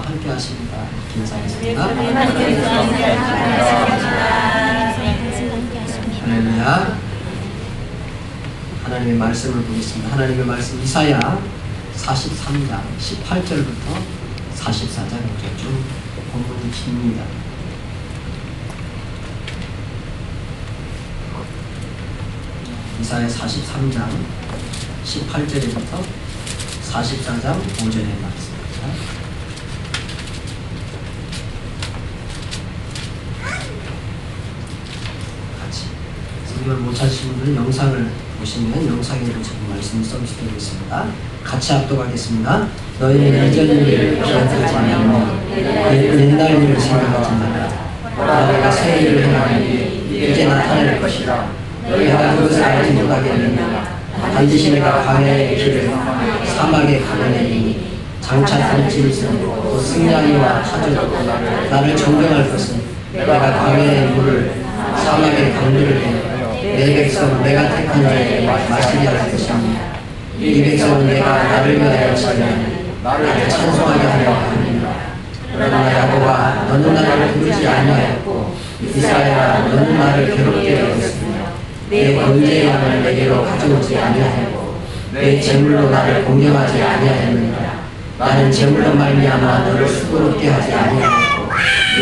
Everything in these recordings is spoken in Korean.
함께 하십니다. 인사하겠습니다. 할렐루야. 하나님의 말씀을 보겠습니다. 하나님의 말씀 이사야 43장 18절부터 44절까지 좀 본문이 깁니다. 이사야 43장 18절부터 44장 5절의 말씀입니다. 같이 성경을 못 찾으신 분들은 영상을 보시면 영상에도 지금 말씀 서비스 되겠습니다. 같이 합독하겠습니다. 너희는 이전 일을 기억하지 말고 옛날 일을 생각하지 말라. 내가 새 일을 행하니 이제 나타낼 것이라. 너희가 그것을 알지 못하겠느냐. 반드시 내가 광야의 길을 사막의 강내리니 장차 던질 또 승냥이와 타조로 나를 존경할 것은 내가 광야의 물을 사막의 강들을 내 백성 내가 택한 자에게 마시게 할 것이니 이 백성은 내가 나를 위하여 살면 나를 찬송하게 하려 하느니라. 그러나 야곱아 너는 나를 부르지 아니하였고 이스라엘아 너는 나를 괴롭게 하였으며 내 번제의 양을 내게로 가져오지 아니하였고 내 제물로 나를 공경하지 아니하였느니라. 나는 제물로 말미암아 너를 수고롭게 하지 아니하였고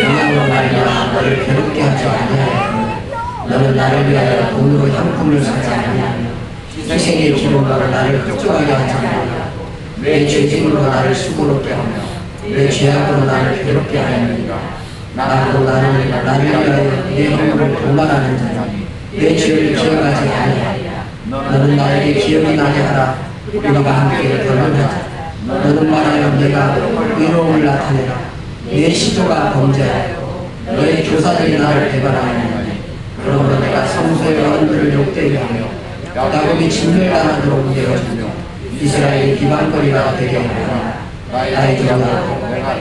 영양으로 말미암아 너를 괴롭게 하지 아니하였고 너는 나를 위하여 돈으로 향품을 사지 아니하며 희생의 기름으로 나를 흡족하게 하지 아니하였고 내 죄짐으로 나를 수고롭게 하며 내 죄악으로 나를 괴롭게 하였느니라. 나도 나는 나를 위하여 내 허물을 도말하는 자니 내 죄를 기억하지 아니하리라. 너는 나에게 기억이 나게 하라. 우리가 함께 변론하자. 너는 말하여 내가 의로움을 나타내라. 내 시조가 범죄하였고 너의 교사들이 나를 배반하였느니 그러므로 내가 성소의 어른들을 욕되게 하며 야곱이 진멸당하도록 되어주며 이스라엘이 비방거리가 되게 하노라. 나의 종아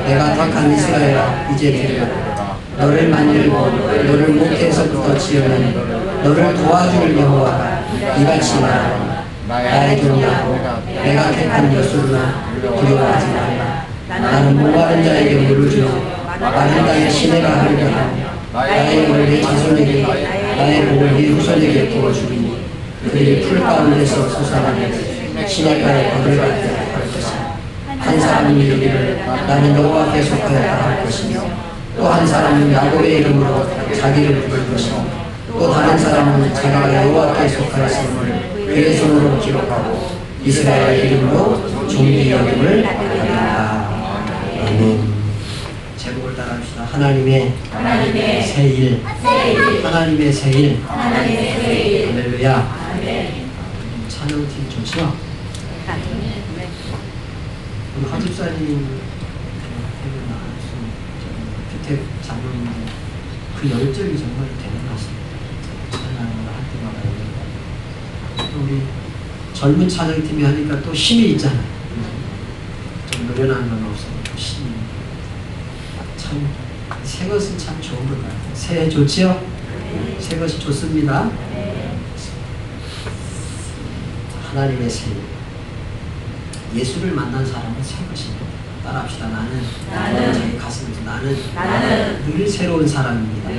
내가 택한 이스라엘아 이제 들으라. 너를 만들고 너를 목에서부터 지으는 너를 도와줄 여호와가 이같이 말하노라. 나의 종아 내가 택한 여수르나 두려워하지 말라. 나는 목마른 자에게 물을 주며 마른 땅에 시내가 흐르게 하며 나의 물을 내 자손에게 나의 목을 네 후손에게 부어주리니 그들이 풀 가운데서 솟아나며 시내가에 거들 같게 할 것이며 한 사람은 이르기를 나는 여호와께 속하였다 할 것이며 또 한 사람은 야곱의 이름으로 자기를 부를 것이며 또 다른 사람은 자기가 여호와께 속하였음을 그의 손으로 기록하고 이스라엘 이름으로 존귀 여김을 받으리라. 아멘. 제목을 따라합시다. 하나님의 새일. 하나님의 새일. 할렐루야. 찬양팀 좋죠? 우리 화집사님 주택 장로인데 그 열정이 정말 되는 것 같습니다. 찬양을 할 때마다 우리 젊은 찬양팀이 하니까 또 힘이 있잖아요. 좀 노련한 건 없어도 또 힘이. 참 새 것은 참 좋은 것 같아요. 새 좋지요? 새 것이 좋습니다. 하나님의 새. 예수를 만난 사람은 새 것입니다. 따라합시다. 나는 자기 가슴에서 나는 늘 새로운 사람입니다.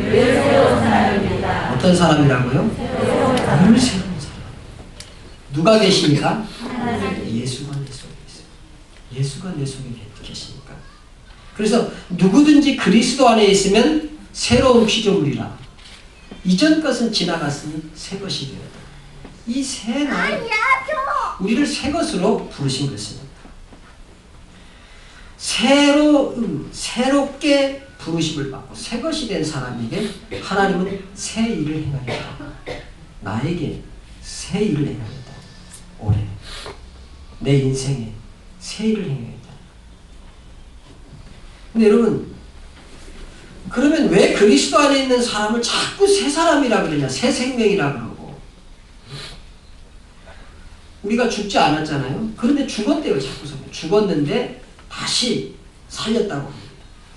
어떤 사람이라고요? 늘 새로운 사람. 누가 계십니까? 예수가 내 속에 있어요. 예수가 내 속에 계십니까? 그래서 누구든지 그리스도 안에 있으면 새로운 피조물이라. 이전 것은 지나갔으니 새 것이 되었다. 이 새 날 우리를 새 것으로 부르신 것입니다. 새롭게 부르심을 받고 새 것이 된 사람에게 하나님은 새 일을 행하겠다. 나에게 새 일을 행하겠다. 올해 내 인생에 새 일을 행하겠다. 근데 여러분, 그러면 왜 그리스도 안에 있는 사람을 자꾸 새 사람이라 그러냐, 새 생명이라 그러고. 우리가 죽지 않았잖아요. 그런데 죽었대요. 자꾸 죽었는데 다시 살렸다고 합니다.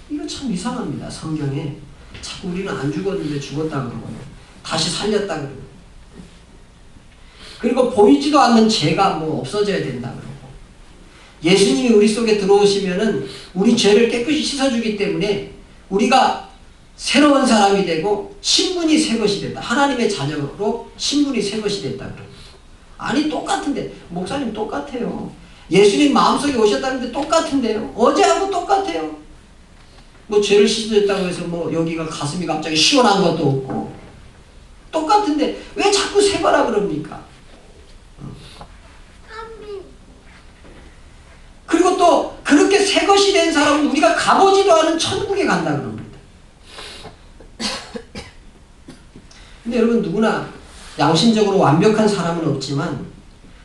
이거 참 이상합니다. 성경에 자꾸 우리는 안 죽었는데 죽었다 그러고요, 다시 살렸다 그러고, 그리고 보이지도 않는 죄가 뭐 없어져야 된다 그러고, 예수님이 우리 속에 들어오시면은 우리 죄를 깨끗이 씻어주기 때문에 우리가 새로운 사람이 되고 신분이 새 것이 됐다. 하나님의 자녀로 신분이 새 것이 됐다. 아니 똑같은데 목사님 똑같아요. 예수님 마음속에 오셨다는데 똑같은데요. 어제하고 똑같아요. 뭐 죄를 씻어줬다고 해서 뭐 여기가 가슴이 갑자기 시원한 것도 없고 똑같은데 왜 자꾸 새 거라 그럽니까? 그리고 또 그렇게 새 것이 된 사람은 우리가 가보지도 않은 천국에 간다 그럽니다. 근데 여러분 누구나 양심적으로 완벽한 사람은 없지만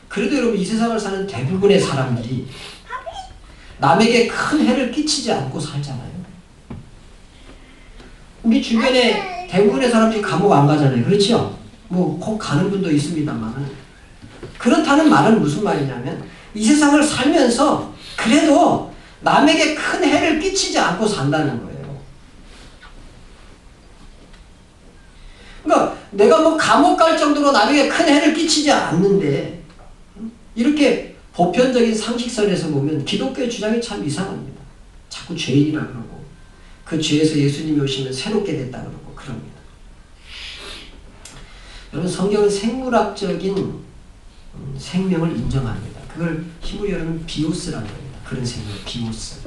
그래도 여러분 이 세상을 사는 대부분의 사람들이 남에게 큰 해를 끼치지 않고 살잖아요. 우리 주변에 대부분의 사람들이 감옥 안 가잖아요. 그렇죠? 뭐 꼭 가는 분도 있습니다만 그렇다는 말은 무슨 말이냐면 이 세상을 살면서 그래도 남에게 큰 해를 끼치지 않고 산다는 거예요. 그러니까 내가 뭐 감옥 갈 정도로 남에게 큰 해를 끼치지 않는데 이렇게 보편적인 상식선에서 보면 기독교의 주장이 참 이상합니다. 자꾸 죄인이라 그러고 그 죄에서 예수님이 오시면 새롭게 됐다 그러고 그럽니다. 여러분 성경은 생물학적인 생명을 인정합니다. 그걸 히브리어로는 비오스라고 합니다. 그런 생명, 비오스.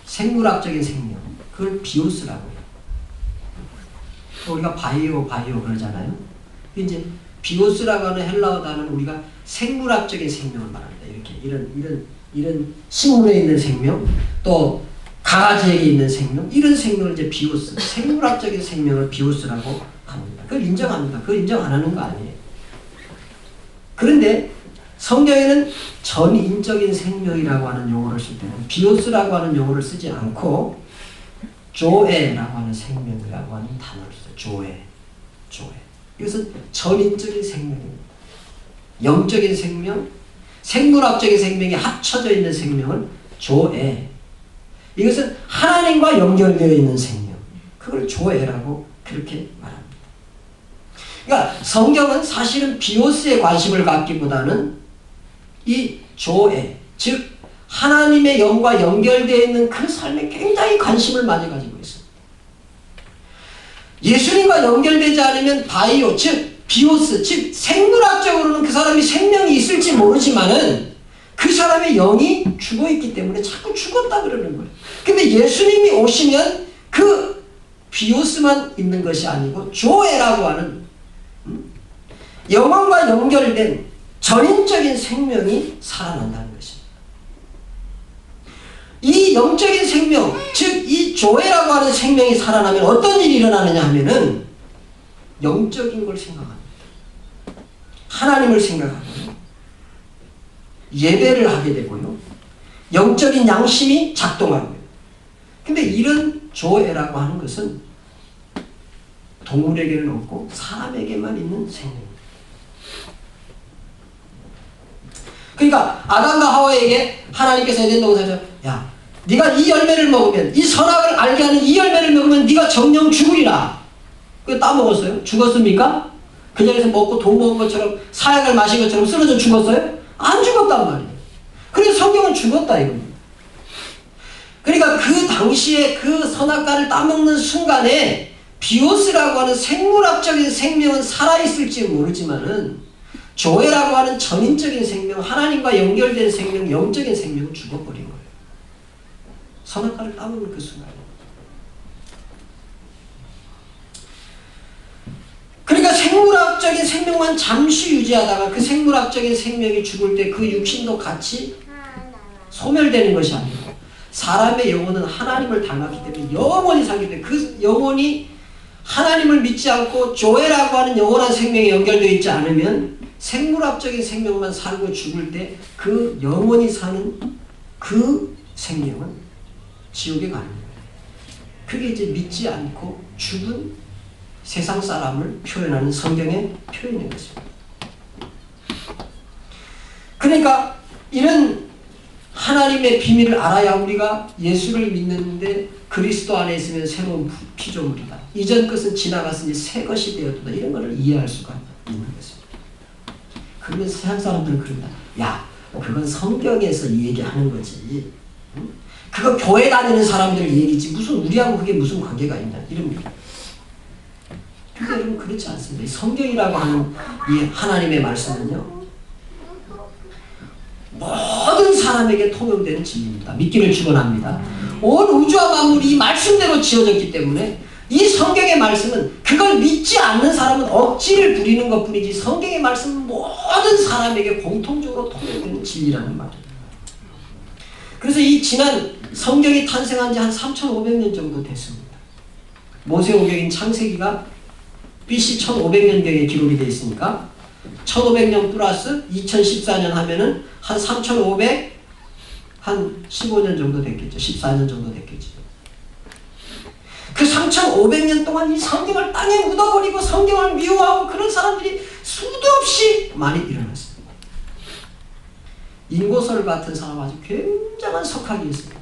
생물학적인 생명, 그걸 비오스라고 해요. 우리가 바이오 그러잖아요. 이제 비오스라고 하는 헬라어 단어는 우리가 생물학적인 생명을 말합니다. 이렇게 이런 식물에 있는 생명, 또 강아지에게 있는 생명, 이런 생명을 이제 비오스, 생물학적인 생명을 비오스라고 합니다. 그걸 인정합니다. 그걸 인정 안 하는 거 아니에요. 그런데 성경에는 전인적인 생명이라고 하는 용어를 쓸 때는 비오스라고 하는 용어를 쓰지 않고 조에라고 하는 생명이라고 하는 단어를 써요. 조에. 이것은 전인적인 생명입니다. 영적인 생명, 생물학적인 생명이 합쳐져 있는 생명을 조에. 이것은 하나님과 연결되어 있는 생명. 그걸 조에라고 그렇게 말합니다. 그러니까 성경은 사실은 비오스에 관심을 갖기보다는 이 조에, 즉 하나님의 영과 연결되어 있는 그 삶에 굉장히 관심을 많이 가지고 있습니다. 예수님과 연결되지 않으면 바이오, 즉 비오스, 즉 생물학적으로는 그 사람이 생명이 있을지 모르지만은 그 사람의 영이 죽어있기 때문에 자꾸 죽었다 그러는 거예요. 근데 예수님이 오시면 그 비오스만 있는 것이 아니고 조에라고 하는 영혼과 연결된 전인적인 생명이 살아난다는 것입니다. 이 영적인 생명, 즉 이 조에라고 하는 생명이 살아나면 어떤 일이 일어나느냐 하면은 영적인 걸 생각합니다. 하나님을 생각하고요. 예배를 하게 되고요. 영적인 양심이 작동하고요. 근데 이런 조에라고 하는 것은 동물에게는 없고 사람에게만 있는 생명입니다. 그러니까 아담과 하와에게 하나님께서 에덴 동산에서 야, 네가 이 열매를 먹으면 이 선악을 알게 하는 이 열매를 먹으면 네가 정령 죽으리라. 그거 따먹었어요? 죽었습니까? 그 자리에서 먹고 돈 먹은 것처럼 사약을 마신 것처럼 쓰러져 죽었어요? 안 죽었단 말이에요. 그래서 성경은 죽었다 이겁니다. 그러니까 그 당시에 그 선악과를 따먹는 순간에 비오스라고 하는 생물학적인 생명은 살아있을지 모르지만은 조에라고 하는 전인적인 생명, 하나님과 연결된 생명, 영적인 생명은 죽어버린 거예요. 선악과를 따먹는 그 순간에. 그러니까 생물학적인 생명만 잠시 유지하다가 그 생물학적인 생명이 죽을 때 그 육신도 같이 소멸되는 것이 아니고 사람의 영혼은 하나님을 닮았기 때문에 영원히 살기 때문에 그 영혼이 하나님을 믿지 않고 조에라고 하는 영원한 생명에 연결되어 있지 않으면 생물학적인 생명만 살고 죽을 때 그 영원히 사는 그 생명은 지옥에 가는 거예요. 그게 이제 믿지 않고 죽은 세상 사람을 표현하는 성경의 표현인 것입니다. 그러니까 이런 하나님의 비밀을 알아야 우리가 예수를 믿는데 그리스도 안에 있으면 새로운 피조물이다. 이전 것은 지나갔으니 새 것이 되었다. 이런 것을 이해할 수가 있는 것입니다. 그러면 세상 사람들은 그런다. 야, 그건 성경에서 얘기하는 거지. 응? 그거 교회 다니는 사람들 얘기지 무슨 우리하고 그게 무슨 관계가 있냐 이럽니다. 근데 여러분 그렇지 않습니다. 이 성경이라고 하는 이 하나님의 말씀은요 모든 사람에게 통용되는 진리입니다. 믿기를 축원합니다. 온 우주와 만물이 이 말씀대로 지어졌기 때문에 이 성경의 말씀은 그걸 믿지 않는 사람은 억지를 부리는 것뿐이지 성경의 말씀은 모든 사람에게 공통적으로 통용되는 진리라는 말입니다. 그래서 이 지난 성경이 탄생한 지 한 3,500년 정도 됐습니다. 모세오경인 창세기가 BC 1500년경에 기록이 되어 있으니까 1500년 플러스 2014년 하면은 한 3500, 한 15년 정도 됐겠죠. 14년 정도 됐겠죠. 그 3500년 동안 이 성경을 땅에 묻어버리고 성경을 미워하고 그런 사람들이 수도 없이 많이 일어났습니다. 인고설 같은 사람 아주 굉장한 석학이 있습니다.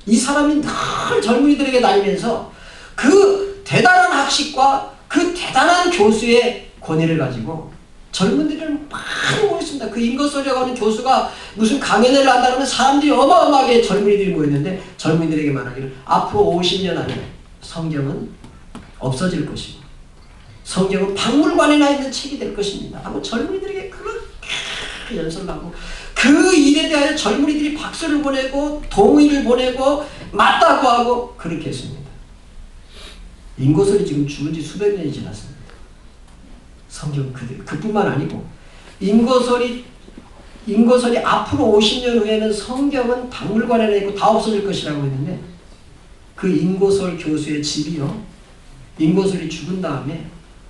이 사람이 늘 젊은이들에게 다니면서 그 대단한 학식과 그 대단한 교수의 권위를 가지고 젊은이들을 많이 모였습니다. 그 인거설이라고 하는 교수가 무슨 강연회를 한다 그러면 사람들이 어마어마하게 젊은이들이 모였는데 젊은이들에게 말하기를 앞으로 50년 안에 성경은 없어질 것이고 성경은 박물관에나 있는 책이 될 것입니다. 하고 젊은이들에게 그렇게 연설을 하고 그 일에 대하여 젊은이들이 박수를 보내고 동의를 보내고 맞다고 하고 그렇게 했습니다. 인고설이 지금 죽은 지 수백 년이 지났습니다. 성경 그뿐만 아니고 인고설이 앞으로 50년 후에는 성경은 박물관에 있고 다 없어질 것이라고 했는데 그 인고설 교수의 집이요. 인고설이 죽은 다음에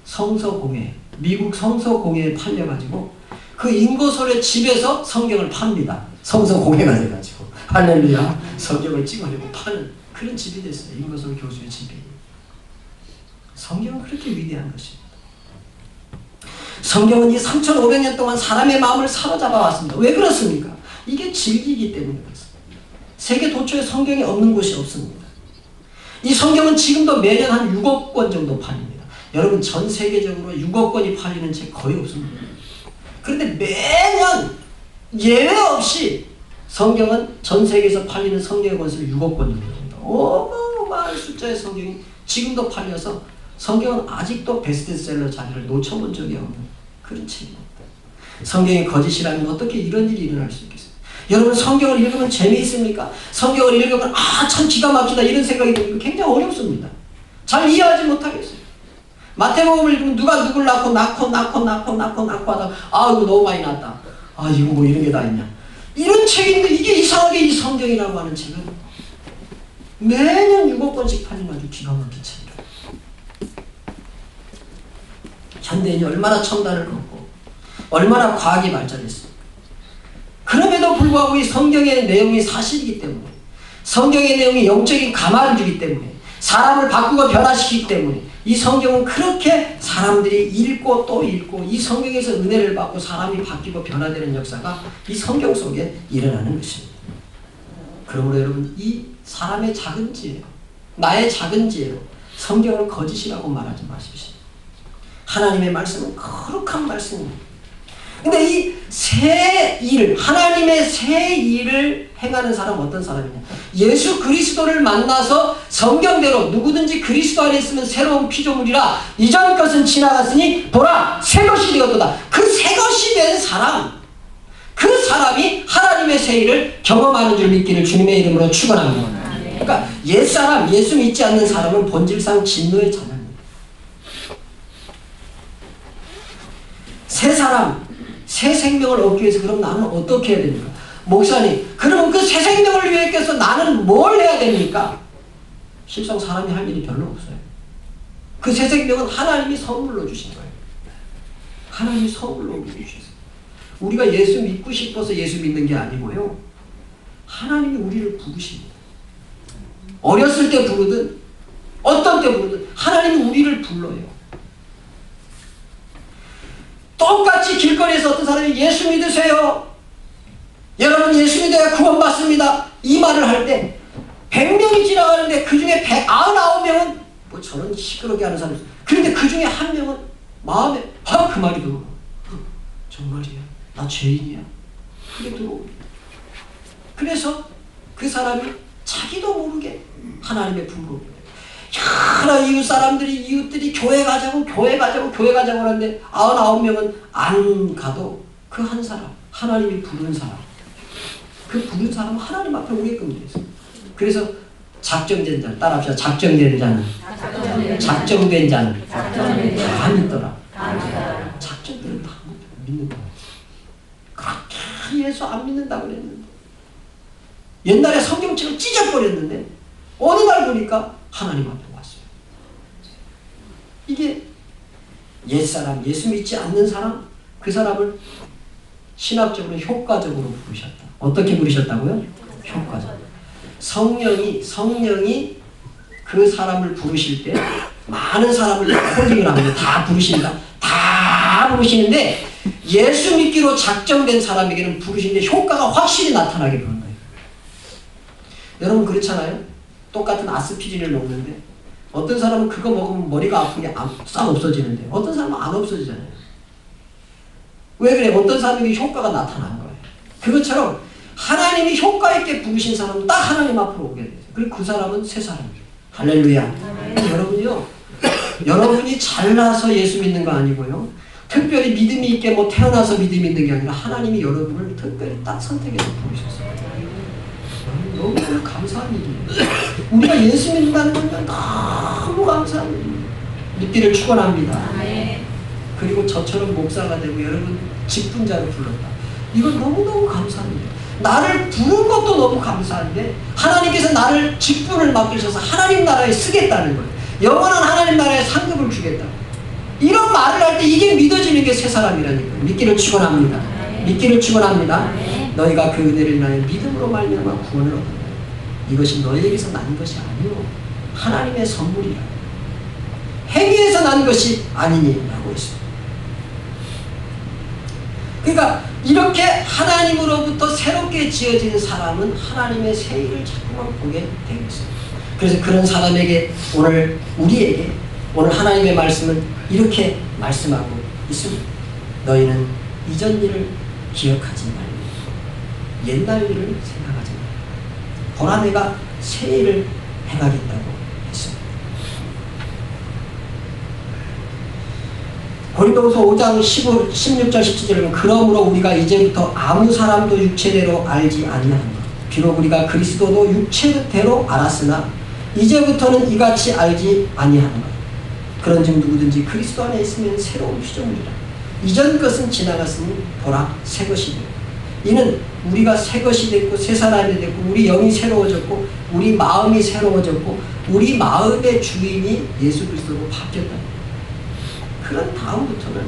성서공회, 미국 성서공회에 팔려가지고 그 인고설의 집에서 성경을 팝니다. 성서공회가 돼가지고 할렐루야 성경을 찍어내고 파는 그런 집이 됐어요. 인고설 교수의 집이. 성경은 그렇게 위대한 것입니다. 성경은 이 3,500년 동안 사람의 마음을 사로잡아 왔습니다. 왜 그렇습니까? 이게 진리이기 때문에 그렇습니다. 세계 도처에 성경이 없는 곳이 없습니다. 이 성경은 지금도 매년 한 6억 권 정도 팔립니다. 여러분 전 세계적으로 6억 권이 팔리는 책 거의 없습니다. 그런데 매년 예외 없이 성경은 전 세계에서 팔리는 성경의 권수를 6억 권 정도 됩니다. 어마어마한 숫자의 성경이 지금도 팔려서 성경은 아직도 베스트셀러 자리를 놓쳐본 적이 없는 그런 책입니다. 성경이 거짓이라면 어떻게 이런 일이 일어날 수 있겠어요? 여러분 성경을 읽으면 재미있습니까? 성경을 읽으면 참 기가 막히다 이런 생각이 들면 굉장히 어렵습니다. 잘 이해하지 못하겠어요. 마태복음을 읽으면 누가 누굴 낳고 하다가 이거 너무 많이 낳았다. 이거 뭐 이런 게 다 있냐. 이런 책인데 이게 이상하게 이 성경이라고 하는 책은 매년 6억 권씩 팔리는 아주 기가 막힌 책이라. 현대인이 얼마나 첨단을 걷고 얼마나 과학이 발전했습니까? 그럼에도 불구하고 이 성경의 내용이 사실이기 때문에 성경의 내용이 영적인 감화를 주기 때문에 사람을 바꾸고 변화시키기 때문에 이 성경은 그렇게 사람들이 읽고 또 읽고 이 성경에서 은혜를 받고 사람이 바뀌고 변화되는 역사가 이 성경 속에 일어나는 것입니다. 그러므로 여러분 이 사람의 작은 지혜로 나의 작은 지혜로 성경을 거짓이라고 말하지 마십시오. 하나님의 말씀은 거룩한 말씀입니다. 근데 이 새 일을 하나님의 새 일을 행하는 사람은 어떤 사람이냐? 예수 그리스도를 만나서 성경대로 누구든지 그리스도 안에 있으면 새로운 피조물이라 이전 것은 지나갔으니 보라 새 것이 되었도다. 그 새 것이 된 사람 그 사람이 하나님의 새 일을 경험하는 줄 믿기를 주님의 이름으로 축원합니다. 그러니까 옛사람 예수 믿지 않는 사람은 본질상 진노의 자녀입니다. 새 사람 새 생명을 얻기 위해서 그럼 나는 어떻게 해야 됩니까? 목사님 그러면 그 새 생명을 위해서 나는 뭘 해야 됩니까? 실상 사람이 할 일이 별로 없어요. 그 새 생명은 하나님이 선물로 주신 거예요. 하나님이 선물로 우리에게 주셨어요. 우리가 예수 믿고 싶어서 예수 믿는 게 아니고요. 하나님이 우리를 부르십니다. 어렸을 때 부르든 어떤 때 부르든 하나님이 우리를 불러요. 똑같이 길거리에서 어떤 사람이 예수 믿으세요. 여러분 예수 믿어야 구원받습니다. 이 말을 할 때 100명이 지나가는데 그 중에 199명은 뭐 저런 시끄럽게 하는 사람이 있어요. 그런데 그 중에 한 명은 마음에 그 말이 들어. 정말이야? 나 죄인이야? 그게 들어옵니다. 그래서 그 사람이 자기도 모르게 하나님의 품으로 여러 이웃 사람들이 이웃들이 교회 가자고 하는데 99명은 안 가도 그 한 사람 하나님이 부른 사람 그 부른 사람은 하나님 앞에 오게끔 돼 있어요. 그래서 작정된 자 따라합시다. 작정된 자는 다 믿더라. 작정된 다 믿는 거야. 그렇게 예수 안 믿는다고 그랬는데 옛날에 성경책을 찢어버렸는데 어느 날 보니까 하나님 앞에 왔어요. 이게 옛사람, 예수 믿지 않는 사람, 그 사람을 신학적으로 효과적으로 부르셨다. 어떻게 부르셨다고요? 효과적으로. 성령이 그 사람을 부르실 때 많은 사람을 콜링을 합니다. 다 부르신다. 다 부르시는데 예수 믿기로 작정된 사람에게는 부르시는데 효과가 확실히 나타나게 되는 거예요. 여러분 그렇잖아요? 똑같은 아스피린을 먹는데 어떤 사람은 그거 먹으면 머리가 아픈 게 싹 없어지는데 어떤 사람은 안 없어지잖아요. 왜 그래? 어떤 사람에게 효과가 나타난 거예요. 그것처럼 하나님이 효과 있게 부르신 사람은 딱 하나님 앞으로 오게 돼요. 그리고 그 사람은 새 사람이에요. 할렐루야. 여러분이요. 여러분이 잘나서 예수 믿는 거 아니고요. 특별히 믿음이 있게 뭐 태어나서 믿음이 있는 게 아니라 하나님이 여러분을 특별히 딱 선택해서 부르셨어요. 너무 감사한 일이에요. 우리가 예수 믿는다는 건 너무 감사한 일이에요. 믿기를 축원합니다. 그리고 저처럼 목사가 되고 여러분 직분자로 불렀다. 이건 너무너무 감사한 일이에요. 나를 부른 것도 너무 감사한데 하나님께서 나를 직분을 맡기셔서 하나님 나라에 쓰겠다는 거예요. 영원한 하나님 나라에 상급을 주겠다. 이런 말을 할 때 이게 믿어지는 게 새 사람이라니까요. 믿기를 축원합니다. 믿기를 축원합니다. 너희가 그 은혜를 인하여 믿음으로 말미암아 구원을 얻는다. 이것이 너희에게서 난 것이 아니오 하나님의 선물이라. 행위에서 난 것이 아니니 라고 했습니다. 그러니까 이렇게 하나님으로부터 새롭게 지어진 사람은 하나님의 새 일을 자꾸만 보게 되겠습니다. 그래서 그런 사람에게 우리에게 오늘 하나님의 말씀은 이렇게 말씀하고 있습니다. 너희는 이전 일을 기억하지 말고 옛날 일을 생각하지 말고 보라 내가 새 일을 행하겠다고 했습니다. 고린도후서 5장 16절 17절은 그러므로 우리가 이제부터 아무 사람도 육체대로 알지 아니하노라. 비록 우리가 그리스도도 육체대로 알았으나 이제부터는 이같이 알지 아니하노라. 그런즉 누구든지 그리스도 안에 있으면 새로운 피조물이라. 이전 것은 지나갔으니 보라 새 것이 되고. 이는 우리가 새 것이 됐고 새 사람이 됐고 우리 영이 새로워졌고 우리 마음이 새로워졌고 우리 마음의 주인이 예수 그리스도로 바뀌었다. 그런 다음부터는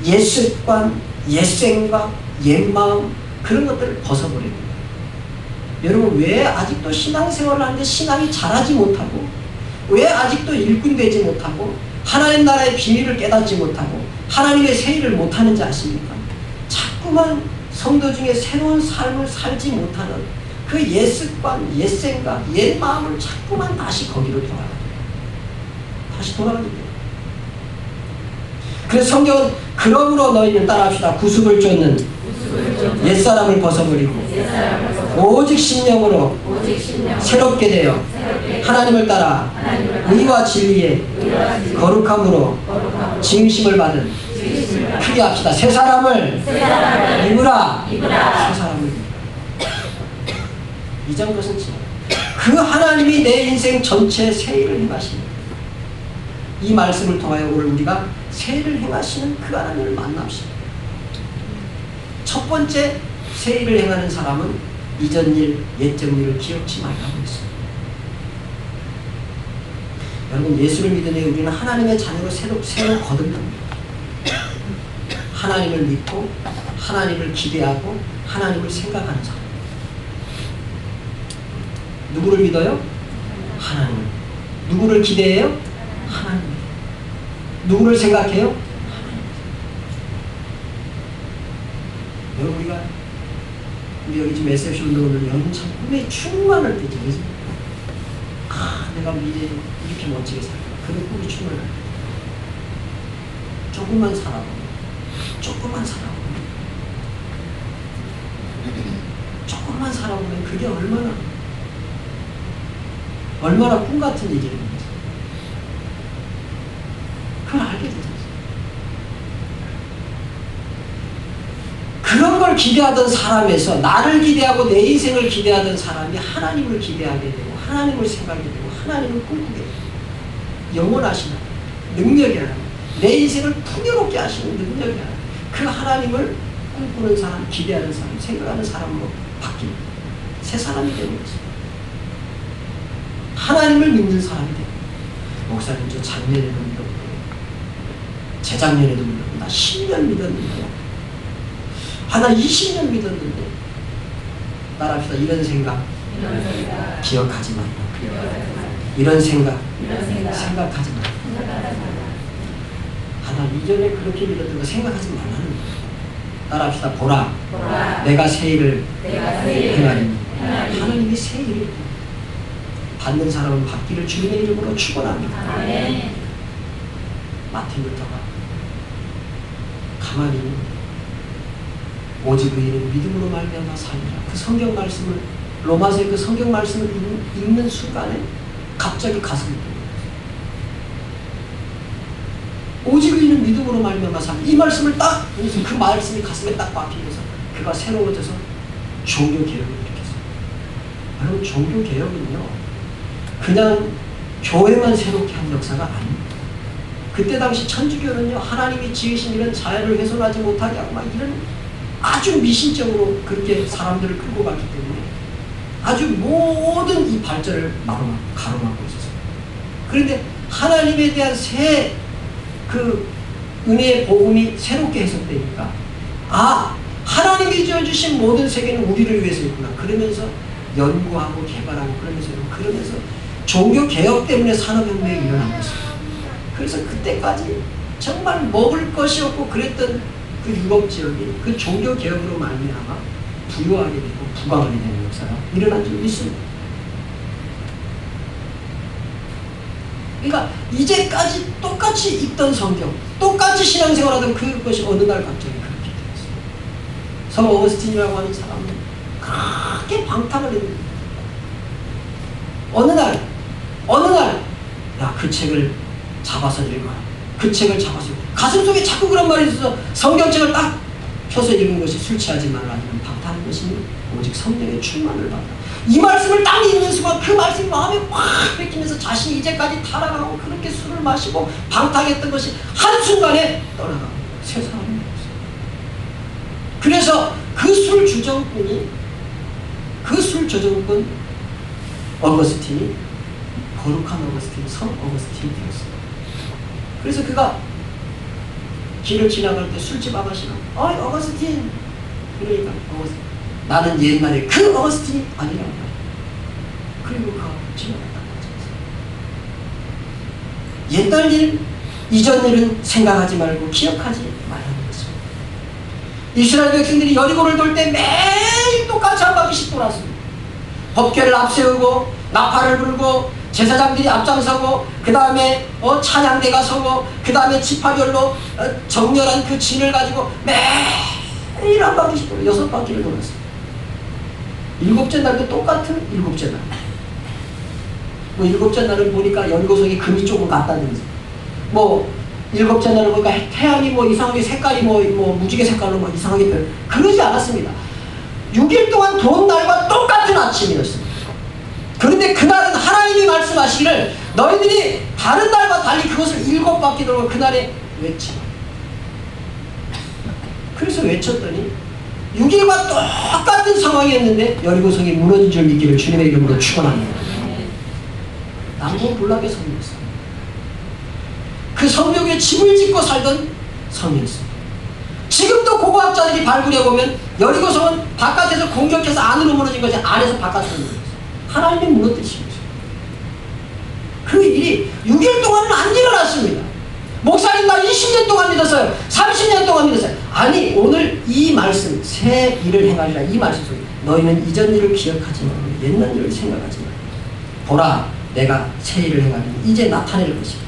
옛 습관, 옛 생각, 옛 마음 그런 것들을 벗어버려야 됩니다. 여러분 왜 아직도 신앙생활을 하는데 신앙이 자라지 못하고 왜 아직도 일꾼 되지 못하고 하나님 나라의 비밀을 깨닫지 못하고 하나님의 새 일을 못하는지 아십니까? 자꾸만 성도 중에 새로운 삶을 살지 못하는 그 옛 습관, 옛 생각, 옛 마음을 자꾸만 다시 거기로 다시 돌아가게 돼요. 그래서 성경은 그러므로 너희는 따라합시다. 구습을 쫓는 옛사람을 벗어버리고 오직 심령으로 새롭게 되어 하나님을 따라 의와 진리에 거룩함으로 지으심을 받은 크게 합시다. 새 사람을 입으라. 새 사람을 이전 것은 지나 그 하나님이 내 인생 전체에 새 일을 행하십니다. 이 말씀을 통하여 오늘 우리가 새 일을 행하시는 그 하나님을 만납시다. 첫 번째 새 일을 행하는 사람은 이전 일, 옛적 일을 기억지 말라고 했습니다. 여러분 예수를 믿으니 우리는 하나님의 자녀로 새로 거듭납니다. 하나님을 믿고 하나님을 기대하고 하나님을 생각하는 사람. 누구를 믿어요? 하나님. 누구를 기대해요? 하나님. 누구를 생각해요? 하나님. 여러분 우리 여기 지금 SF 운동들 여러분 참 꿈에 충만할 때죠. 그래서 내가 미래에 이렇게 멋지게 살까. 그런 꿈이 충만할 때. 조금만 살아보면 조금만 살아보면 그게 얼마나 꿈 같은 일이는 거지. 그걸 알게 되죠. 그런 걸 기대하던 사람에서 나를 기대하고 내 인생을 기대하던 사람이 하나님을 기대하게 되고 하나님을 생각하게 되고 하나님을 꿈꾸게 되고 영원하신 하나님, 능력이 하나님, 내 인생을 풍요롭게 하시는 능력이 하나님, 그 하나님을 꿈꾸는 사람, 기대하는 사람, 생각하는 사람으로 바뀝니다. 새 사람이 되는 것입니다. 하나님을 믿는 사람이 됩니다. 목사님 저 작년에도 믿었고 재작년에도 믿었고 나 10년 믿었는데 나 20년 믿었는데 따라합시다. 이런 생각 기억하지 말라. 이런 생각 생각하지 말라. 나 이전에 그렇게 믿었던 거 생각하지 말라는 거예요. 따라합시다. 보라. 내가 새 일을 행하리니. 하나님이 새 일을 받는 사람은 받기를 주님의 이름으로 축원합니다. 마틴 루터가 가만히 오직 의인은 믿음으로 말미암아 살리라. 그 성경 말씀을 로마서의 그 성경 말씀을 읽는 순간에 갑자기 가슴이 뛰어요. 오직 의인은 믿음으로 말미암아 살리라. 이 말씀을 딱 그 말씀이 가슴에 딱 박히면서 그가 새로워져서 종교 개혁을 일으켰어요. 여러분 종교 개혁은요 그냥 교회만 새롭게 한 역사가 아닙니다. 그때 당시 천주교는요 하나님이 지으신 이런 자연을 훼손하지 못하게 하고 막 이런 아주 미신적으로 그렇게 사람들을 끌고 갔기 때문에 아주 모든 이 발전을 가로막고 있었어요. 그런데 하나님에 대한 새 그 은혜의 복음이 새롭게 해석되니까 하나님이 지어주신 모든 세계는 우리를 위해서 있구나. 그러면서 연구하고 개발하고 그러면서 종교 개혁 때문에 산업혁명이 일어난 것입니다. 그래서 그때까지 정말 먹을 것이 없고 그랬던 그 유럽 지역이 그 종교 개혁으로 말미암아 부유하게 되고 부강하게 되는 역사가 일어난 적이 있습니다. 그러니까 이제까지 똑같이 읽던 성경, 똑같이 신앙생활하던 그것이 어느 날 갑자기 그렇게 되었어요. 성 어거스틴이라고 하는 사람은 그렇게 방탕을 했는데 어느 날 야, 그 책을 잡아서 읽어라. 그 책을 잡아서 읽어라. 가슴속에 자꾸 그런 말이 있어서 성경책을 딱 펴서 읽은 것이 술 취하지 말라 아니면 방탕한 것이니 오직 성령의 충만을 받아라. 이 말씀을 딱 읽는 순간 그 말씀이 마음에 확 뺏기면서 자신이 이제까지 타락하고 그렇게 술을 마시고 방탕했던 것이 한순간에 떠나가고 새 사람이 없어요. 그래서 그 술 저정꾼 어거스틴이 거룩한 어거스틴, 성 어거스틴이 되었어요. 그래서 그가 길을 지나갈 때 술집 아가씨가 어거스틴 그러니까 어거스틴 나는 옛날에 그 어거스틴이 아니라고 그리고 그가 지나갔다고 하죠. 옛날 일, 이전 일은 생각하지 말고 기억하지 말라는 것입니다. 이스라엘 백성들이 여리고를 돌 때 매일 똑같이 한 바퀴씩 돌았습니다. 법궤를 앞세우고 나팔을 불고 제사장들이 앞장서고 그 다음에 찬양대가 서고 그 다음에 지파별로 정렬한 그 진을 가지고 매일 한 바퀴씩 돌고 6바퀴를 돌았어요. 7째 날도 똑같은 7째 날. 7째 날을 보니까 연고성이 금이 조금 같다든지 7째 날을 보니까 태양이 이상하게 색깔이 무지개 색깔로 이상하게 그러지 않았습니다. 6일 동안 돈 날과 똑같은 아침이었습니다. 그런데 그날은 하나님이 말씀하시기를 너희들이 다른 날과 달리 그것을 7바퀴 돌고 그날에 외치라. 그래서 외쳤더니 6일과 똑같은 상황이었는데 여리고성이 무너진 줄 믿기를 주님의 이름으로 축원합니다. 남북불락의 성이었습니다. 그 성벽에 집을 짓고 살던 성이었습니다. 지금도 고고학자들이 발굴해보면 여리고성은 바깥에서 공격해서 안으로 무너진 것이 안에서 바깥으로 무너졌어요. 하나님이 무너뜨리신 거죠. 그 일이 6일 동안은 안 일어났습니다. 목사님 나 20년 동안 믿었어요. 30년 동안 믿었어요. 아니 오늘 이 말씀 새 일을 행하리라 이 말씀 속에 너희는 이전 일을 기억하지 말고 옛날 일을 생각하지 말고 보라 내가 새 일을 행하리니 이제 나타낼 것이다.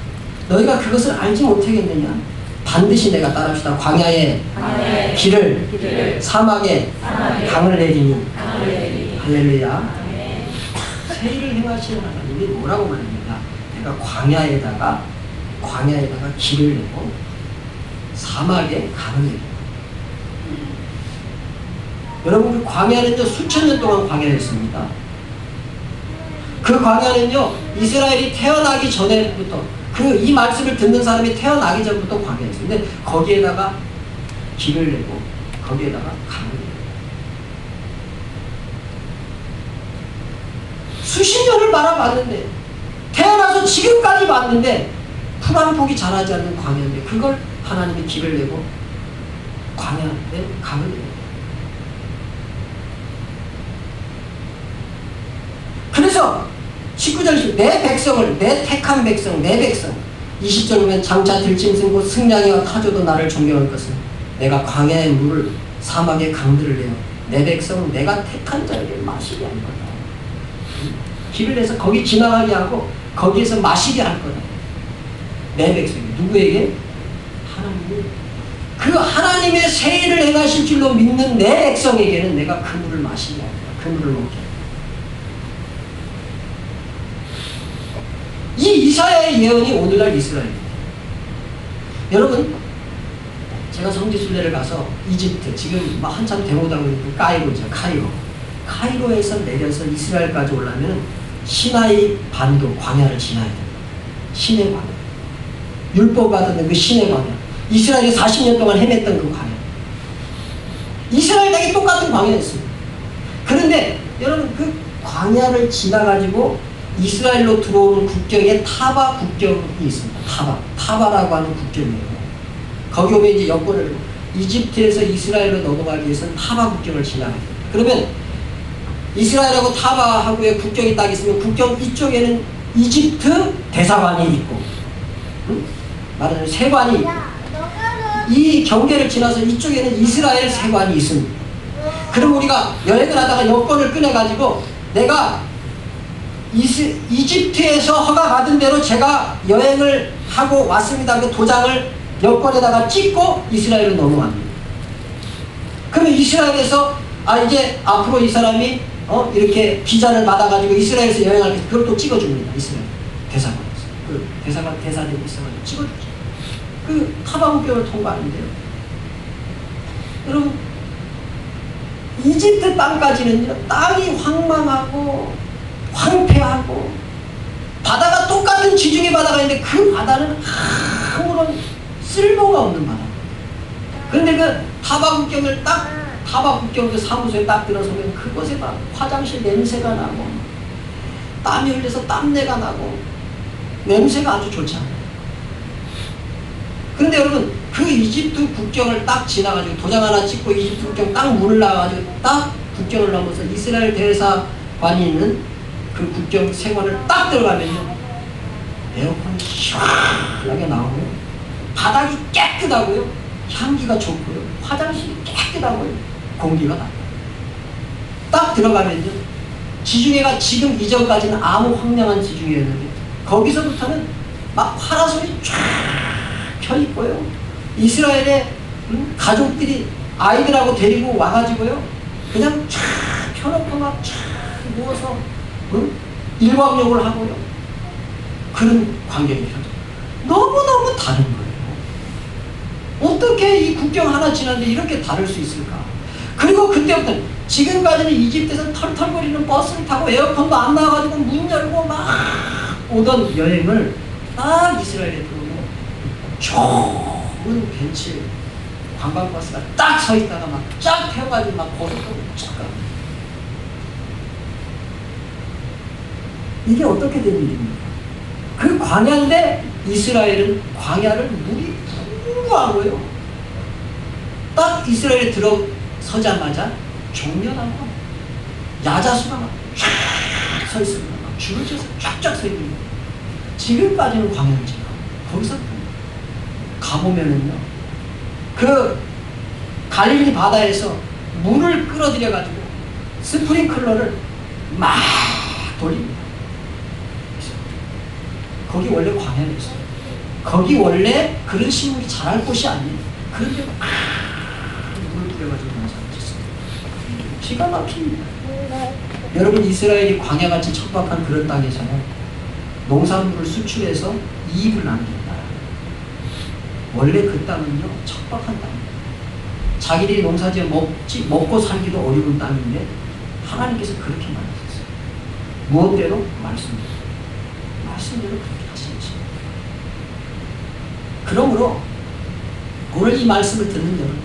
너희가 그것을 알지 못하겠느냐? 반드시 내가 따라합시다. 광야에 길을 사막에 강을 내리니. 할렐루야. 새 일을 행하시는 하나님이 뭐라고 말합니까? 내가 광야에다가 길을 내고 사막에 강을 내고. 여러분, 그 광야는요 수천 년 동안 광야였습니다. 그 광야는요 이스라엘이 태어나기 전에부터, 이 말씀을 듣는 사람이 태어나기 전부터 광야였어요. 근데 거기에다가 길을 내고 거기에다가 강을 내고 수십 년을 바라봤는데, 태어나서 지금까지 봤는데 풀 한 폭이 자라지 않는 광야인데, 그걸 하나님이 길을 내고 광야에 강을 내고. 그래서 19절, 내 백성을, 내 택한 백성, 내 백성. 20절 보면 장차 들짐승 곧 승냥이와 타조도 나를 존경할 것은 내가 광야의 물을 사막의 강들을 내어 내 백성 내가 택한 자에게 마시게 할 거다. 길을 내서 거기 지나가게 하고 거기에서 마시게 할 거다. 내 백성이. 누구에게? 하나님이. 그 하나님의 새 일을 행하실 줄로 믿는 내 백성에게는 내가 그 물을 마시게 할 거다. 그 물을 먹게 할 거다. 이 이사야의 예언이 오늘날 이스라엘입니다. 여러분, 제가 성지순례를 가서 이집트, 지금 막 한참 데모당하고 있는 카이로죠. 카이로에서 내려서 이스라엘까지 올라면 시나이 반도 광야를 지나야 됩니다. 시내 광야. 율법 받았는 그 시내 광야. 이스라엘이 40년 동안 헤맸던 그 광야. 이스라엘에게 똑같은 광야였습니다. 그런데 여러분, 그 광야를 지나가지고 이스라엘로 들어오는 국경에 타바 국경이 있습니다. 타바라고 하는 국경이에요. 거기 오면 이제 여권을, 이집트에서 이스라엘로 넘어가기 위해서는 타바 국경을 지나가야 돼요. 그러면 이스라엘하고 타바하고의 국경이 딱 있으면 국경 이쪽에는 이집트 대사관이 있고, 말하자면 세관이 있고, 이 경계를 지나서 이쪽에는 이스라엘 세관이 있습니다. 그럼 우리가 여행을 하다가 여권을 꺼내가지고 내가 이집트에서 허가 받은 대로 제가 여행을 하고 왔습니다. 그 도장을 여권에다가 찍고 이스라엘로 넘어갑니다. 그러면 이스라엘에서 이제 앞으로 이 사람이 이렇게 비자를 받아가지고 이스라엘에서 여행할 때 그걸 또 찍어줍니다. 이스라엘 대사관에서. 그 대사관이 있어가지고 찍어주죠. 그 타바국경을 통과하는데요. 여러분, 이집트 땅까지는요, 땅이 황망하고 황폐하고 바다가 똑같은 지중해 바다가 있는데 그 바다는 아무런 쓸모가 없는 바다. 그런데 그 타바국경을 타바국경 그 사무소에 딱 들어서면 그곳에 막 화장실 냄새가 나고 땀이 흘려서 땀내가 나고 냄새가 아주 좋지 않아요. 그런데 여러분, 그 이집트 국경을 딱 지나가지고 도장 하나 찍고 이집트 국경 딱 문을 나가지고 딱 국경을 넘어서 이스라엘 대사관이 있는 그 국경 세관을 딱 들어가면요, 에어컨이 시원하게 나오고요, 바닥이 깨끗하고요, 향기가 좋고요, 화장실이 깨끗하고요, 공기가 나요. 딱 들어가면요, 지중해가 지금 이전까지는 아무 황량한 지중해였는데 거기서부터는 막 파라솔이 쫙 펴있고요, 이스라엘의 가족들이 아이들하고 데리고 와가지고요, 그냥 쫙 펴놓고 막 쫙 누워서 일광욕을 하고요. 그런 광경이 펼쳐져요. 너무너무 다른 거예요. 어떻게 이 국경 하나 지났는데 이렇게 다를 수 있을까? 그리고 그때부터는, 지금까지는 이집트에서 털털거리는 버스를 타고 에어컨도 안 나와가지고 문 열고 막 오던 여행을 딱 이스라엘에 들어오면 좋은 벤치 관광버스가 딱 서 있다가 막 쫙 태워가지고 막 고속도로 쫙 가요. 이게 어떻게 된 일입니까? 그 광야인데 이스라엘은 광야를 물이 풍부하고요, 딱 이스라엘에 들어서자마자 종려나무 야자수가 막 쫙 서 있습니다. 막 줄을 쳐서 쫙쫙 서 있는 거예요. 지금까지는 광야를 지나 거기서 가보면은요, 그 갈릴리 바다에서 물을 끌어들여 가지고 스프링클러를 막 돌립니다. 거기 원래 광야가 있어요. 거기 원래 그런 식물이 자랄 곳이 아니에요. 그런데 막 물을 뿌려가지고 농사를 짓습니다. 기가 막힙니다. 여러분, 이스라엘이 광야같이 척박한 그런 땅에서는 농산물을 수출해서 이익을 남긴다. 원래 그 땅은요, 척박한 땅입니다. 자기들이 농사지어 먹고 살기도 어려운 땅인데 하나님께서 그렇게 만드셨어요. 무언대로? 말씀대로. 말씀대로 그렇게 하시죠. 그러므로 오늘 이 말씀을 듣는 여러분,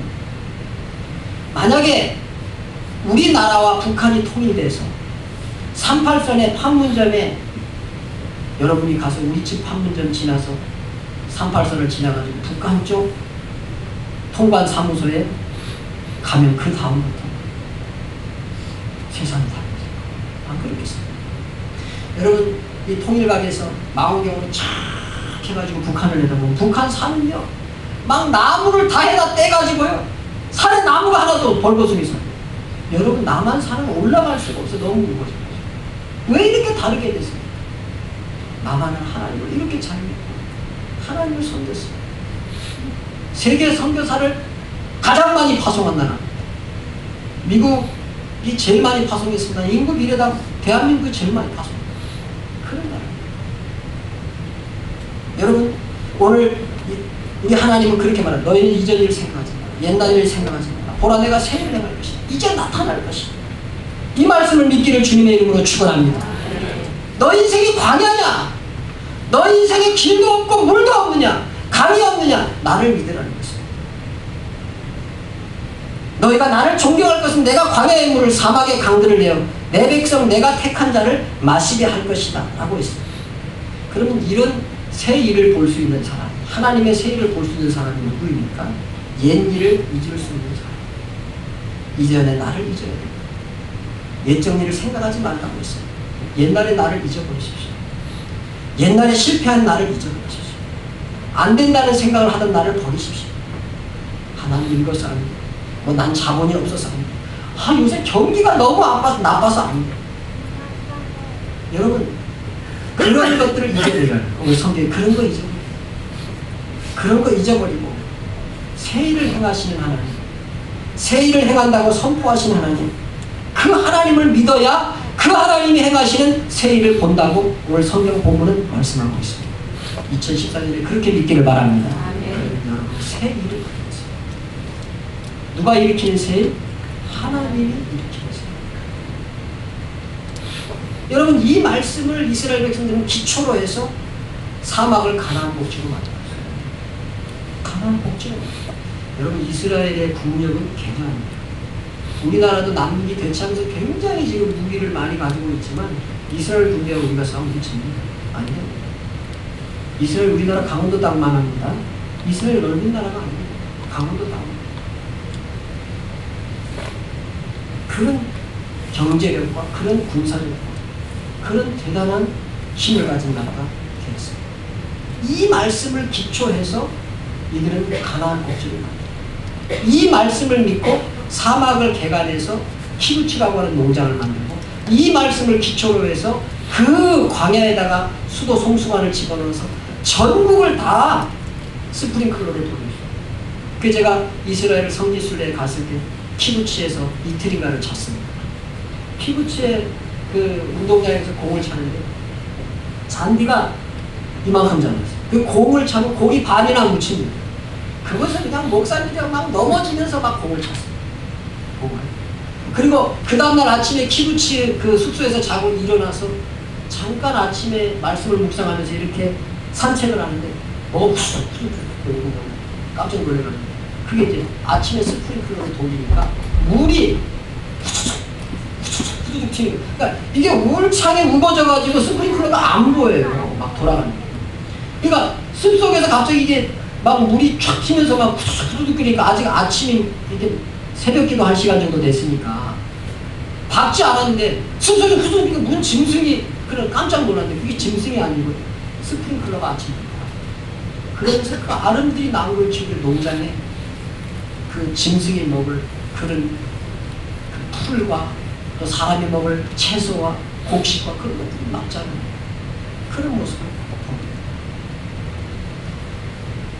만약에 우리나라와 북한이 통일돼서 38선의 판문점에 여러분이 가서 우리 집 판문점 지나서 38선을 지나가지고 북한 쪽 통관 사무소에 가면 그 다음부터 세상이 다르죠. 안 그렇겠습니까? 여러분, 이 통일각에서 망원경으로 쫙 해가지고 북한을 내다보면 북한 산은요, 막 나무를 다 해다 떼가지고요, 산에 나무가 하나도 벌거숭이 있어요. 여러분, 남한 산은 올라갈 수가 없어. 너무 무거워져요. 왜 이렇게 다르게 됐어요? 남한은 하나님을 이렇게 잘 믿고 하나님을 섬겼어요. 세계 선교사를 가장 많이 파송한 나라. 미국이 제일 많이 파송했습니다. 인구 비례당 대한민국이 제일 많이 파송합니다. 그런 나라입니다. 여러분, 오늘 우리 하나님은 그렇게 말합니다. 너희는 이전 일을 생각하지 마라. 옛날 일을 생각하지 마라. 보라, 내가 새 일을 행할 것이다. 이제 나타날 것이다. 이 말씀을 믿기를 주님의 이름으로 축원합니다. 너 인생이 광야냐? 너 인생에 길도 없고 물도 없느냐? 강이 없느냐? 나를 믿으라는 것입니다. 너희가 나를 존경할 것은 내가 광야의 물을 사막의 강들을 내어 내 백성 내가 택한 자를 마시게 할 것이다 라고 했습니다. 그러면 이런 새 일을 볼 수 있는 사람, 하나님의 새 일을 볼 수 있는 사람이 누구입니까? 옛 일을 잊을 수 있는 사람. 이전에 나를 잊어야 됩니다. 옛적 일을 생각하지 말라고 했어요. 옛날에 나를 잊어버리십시오. 옛날에 실패한 나를 잊어버리십시오. 안 된다는 생각을 하던 나를 버리십시오. 난 늙어서 안 돼. 난 자본이 없어서 안 돼. 요새 경기가 너무 나빠서 안 돼. 여러분, 그런 것들을 잊어버려요. 오늘 성경에 그런 거 잊어버려요. 그런 거 잊어버리고 새 일을 행하시는 하나님, 새 일을 행한다고 선포하시는 하나님, 그 하나님을 믿어야 그 하나님이 행하시는 새 일을 본다고 오늘 성경 본문은 말씀하고 있습니다. 2014년에 그렇게 믿기를 바랍니다. 여러분, 새 일을 일으켰어요. 누가 일으키는 새 일? 하나님이 일으키는 새 일. 여러분, 이 말씀을 이스라엘 백성들은 기초로 해서 사막을 가나안 복지로 만들었어요. 가나안 복지로 만들었어요. 여러분, 이스라엘의 국력은 굉장합니다. 우리나라도 남북이 대치하면서 굉장히 지금 무기를 많이 가지고 있지만 이스라엘 군대하고 우리가 싸우기 전입니다. 아니에요. 이스라엘 우리나라 강원도 땅만 합니다. 이스라엘 넓은 나라가 아니에요. 강원도 땅. 그런 경제력과 그런 군사력과 그런 대단한 힘을 가진 나라가 되었습니다. 이 말씀을 기초해서 이들은 가나안 복지를 만들어요. 이 말씀을 믿고 사막을 개간해서 키부치라고 하는 농장을 만들고, 이 말씀을 기초로 해서 그 광야에다가 수도 송수관을 집어넣어서 전국을 다 스프링클러를 돌렸어요. 그 제가 이스라엘 성지순례에 갔을 때 키부치에서 이틀인가를 쳤습니다. 키부치의 그 운동장에서 공을 차는데 잔디가 이만큼 자랐어요. 그 공을 차면 공이 반이나 묻힙니다. 그것을 그냥 목사님들이 막 넘어지면서 막 공을 찼어요. 그리고 그 다음날 아침에 키부치 그 숙소에서 자고 일어나서 잠깐 아침에 말씀을 묵상하면서 이렇게 산책을 하는데 깜짝 놀래가지고, 그게 이제 아침에 스프링클러를 돌리니까 물이 후두둑 튀는 거예요. 그러니까 이게 울창에 우거져가지고 스프링클러가 안 보여요. 막 돌아가는 거예요. 그러니까 숲속에서 갑자기 이게 막 물이 촥 튀면서 막 후두둑 끓이니까 아직 아침이 이렇게 새벽 기도 1시간 정도 됐으니까 박지 않았는데 숲속에 후두둑 문 짐승이, 그런 깜짝 놀랐는데 그게 짐승이 아니고 스프링클러가 아침에. 그러면서 그 아름들이 나무를 키우는 농장에 그 짐승이 먹을 그런 그 풀과 또 사람이 먹을 채소와 곡식과 그런 것들이 맞잖아요. 그런 모습을 봅니다.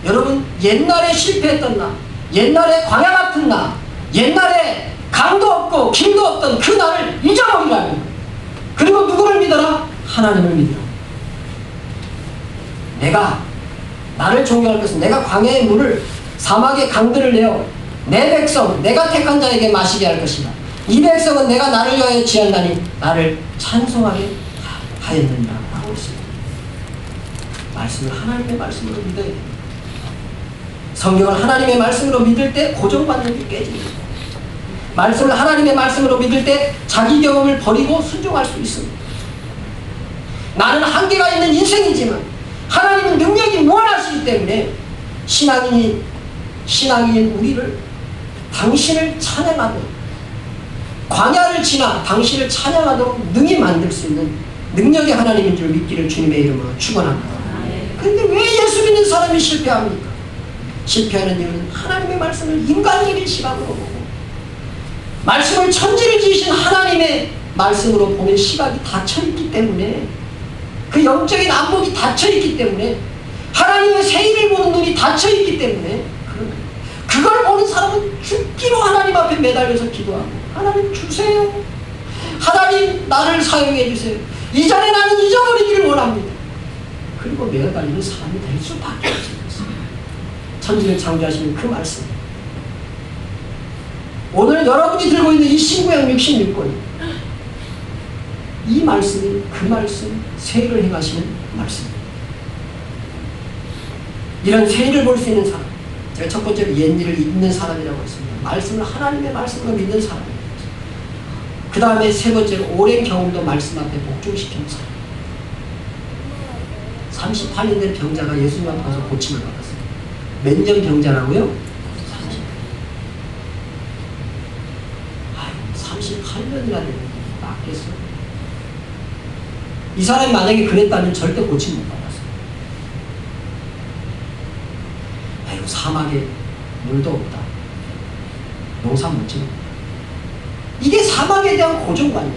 여러분, 옛날에 실패했던 나, 옛날에 광야 같은 나, 옛날에 강도 없고 길도 없던 그 나를 잊어버리라는 거예요. 그리고 누구를 믿어라? 하나님을 믿어라. 내가 나를 존경할 것은 내가 광야의 물을 사막의 강들을 내어 내 백성 내가 택한 자에게 마시게 할 것이다. 이 백성은 내가 나를 위하여 지었나니 나를 찬송하게 하였느니라 하고 있습니다. 말씀을 하나님의 말씀으로 믿어야 됩니다. 성경을 하나님의 말씀으로 믿을 때 고정관념이 깨집니다. 말씀을 하나님의 말씀으로 믿을 때 자기 경험을 버리고 순종할 수 있습니다. 나는 한계가 있는 인생이지만 하나님은 능력이 무한하시기 때문에 신앙인 우리를 당신을 찬양하도록 광야를 지나 당신을 찬양하도록 능히 만들 수 있는 능력의 하나님인 줄 믿기를 주님의 이름으로 축원합니다. 그런데 왜 예수 믿는 사람이 실패합니까? 실패하는 이유는 하나님의 말씀을 인간적인 시각으로 보고 말씀을 천지를 지으신 하나님의 말씀으로 보는 시각이 닫혀있기 때문에 그 영적인 안목이 닫혀있기 때문에 하나님의 세일을 보는 눈이 닫혀있기 때문에 그걸 보는 사람은 죽기로 하나님 앞에 매달려서 기도하고 하나님 주세요. 하나님 나를 사용해 주세요. 이전에 나는 잊어버리기를 원합니다. 그리고 매달리는 사람이 될 수밖에 없습니다. 천지를 창조하시는 그 말씀. 오늘 여러분이 들고 있는 이 신구약 66권 이 말씀이 그 말씀 세일을 행하시는 말씀입니다. 이런 세일을 볼 수 있는 사람 제가 첫 번째로 옛일을 잊는 사람이라고 했습니다. 말씀을 하나님의 말씀으로 믿는 사람입니다. 그 다음에 세 번째로 오랜 경험도 말씀 앞에 복종시키는 사람. 38년 된 병자가 예수님 앞에 가서 고침을 받았어요. 몇 년 병자라고요? 38년이나 되는 맞겠어요? 이 사람이 만약에 그랬다면 절대 고침 못 받았어요. 아이고 사막에 물도 없다. 농사 못 짓는다. 이게 사막에 대한 고정관념.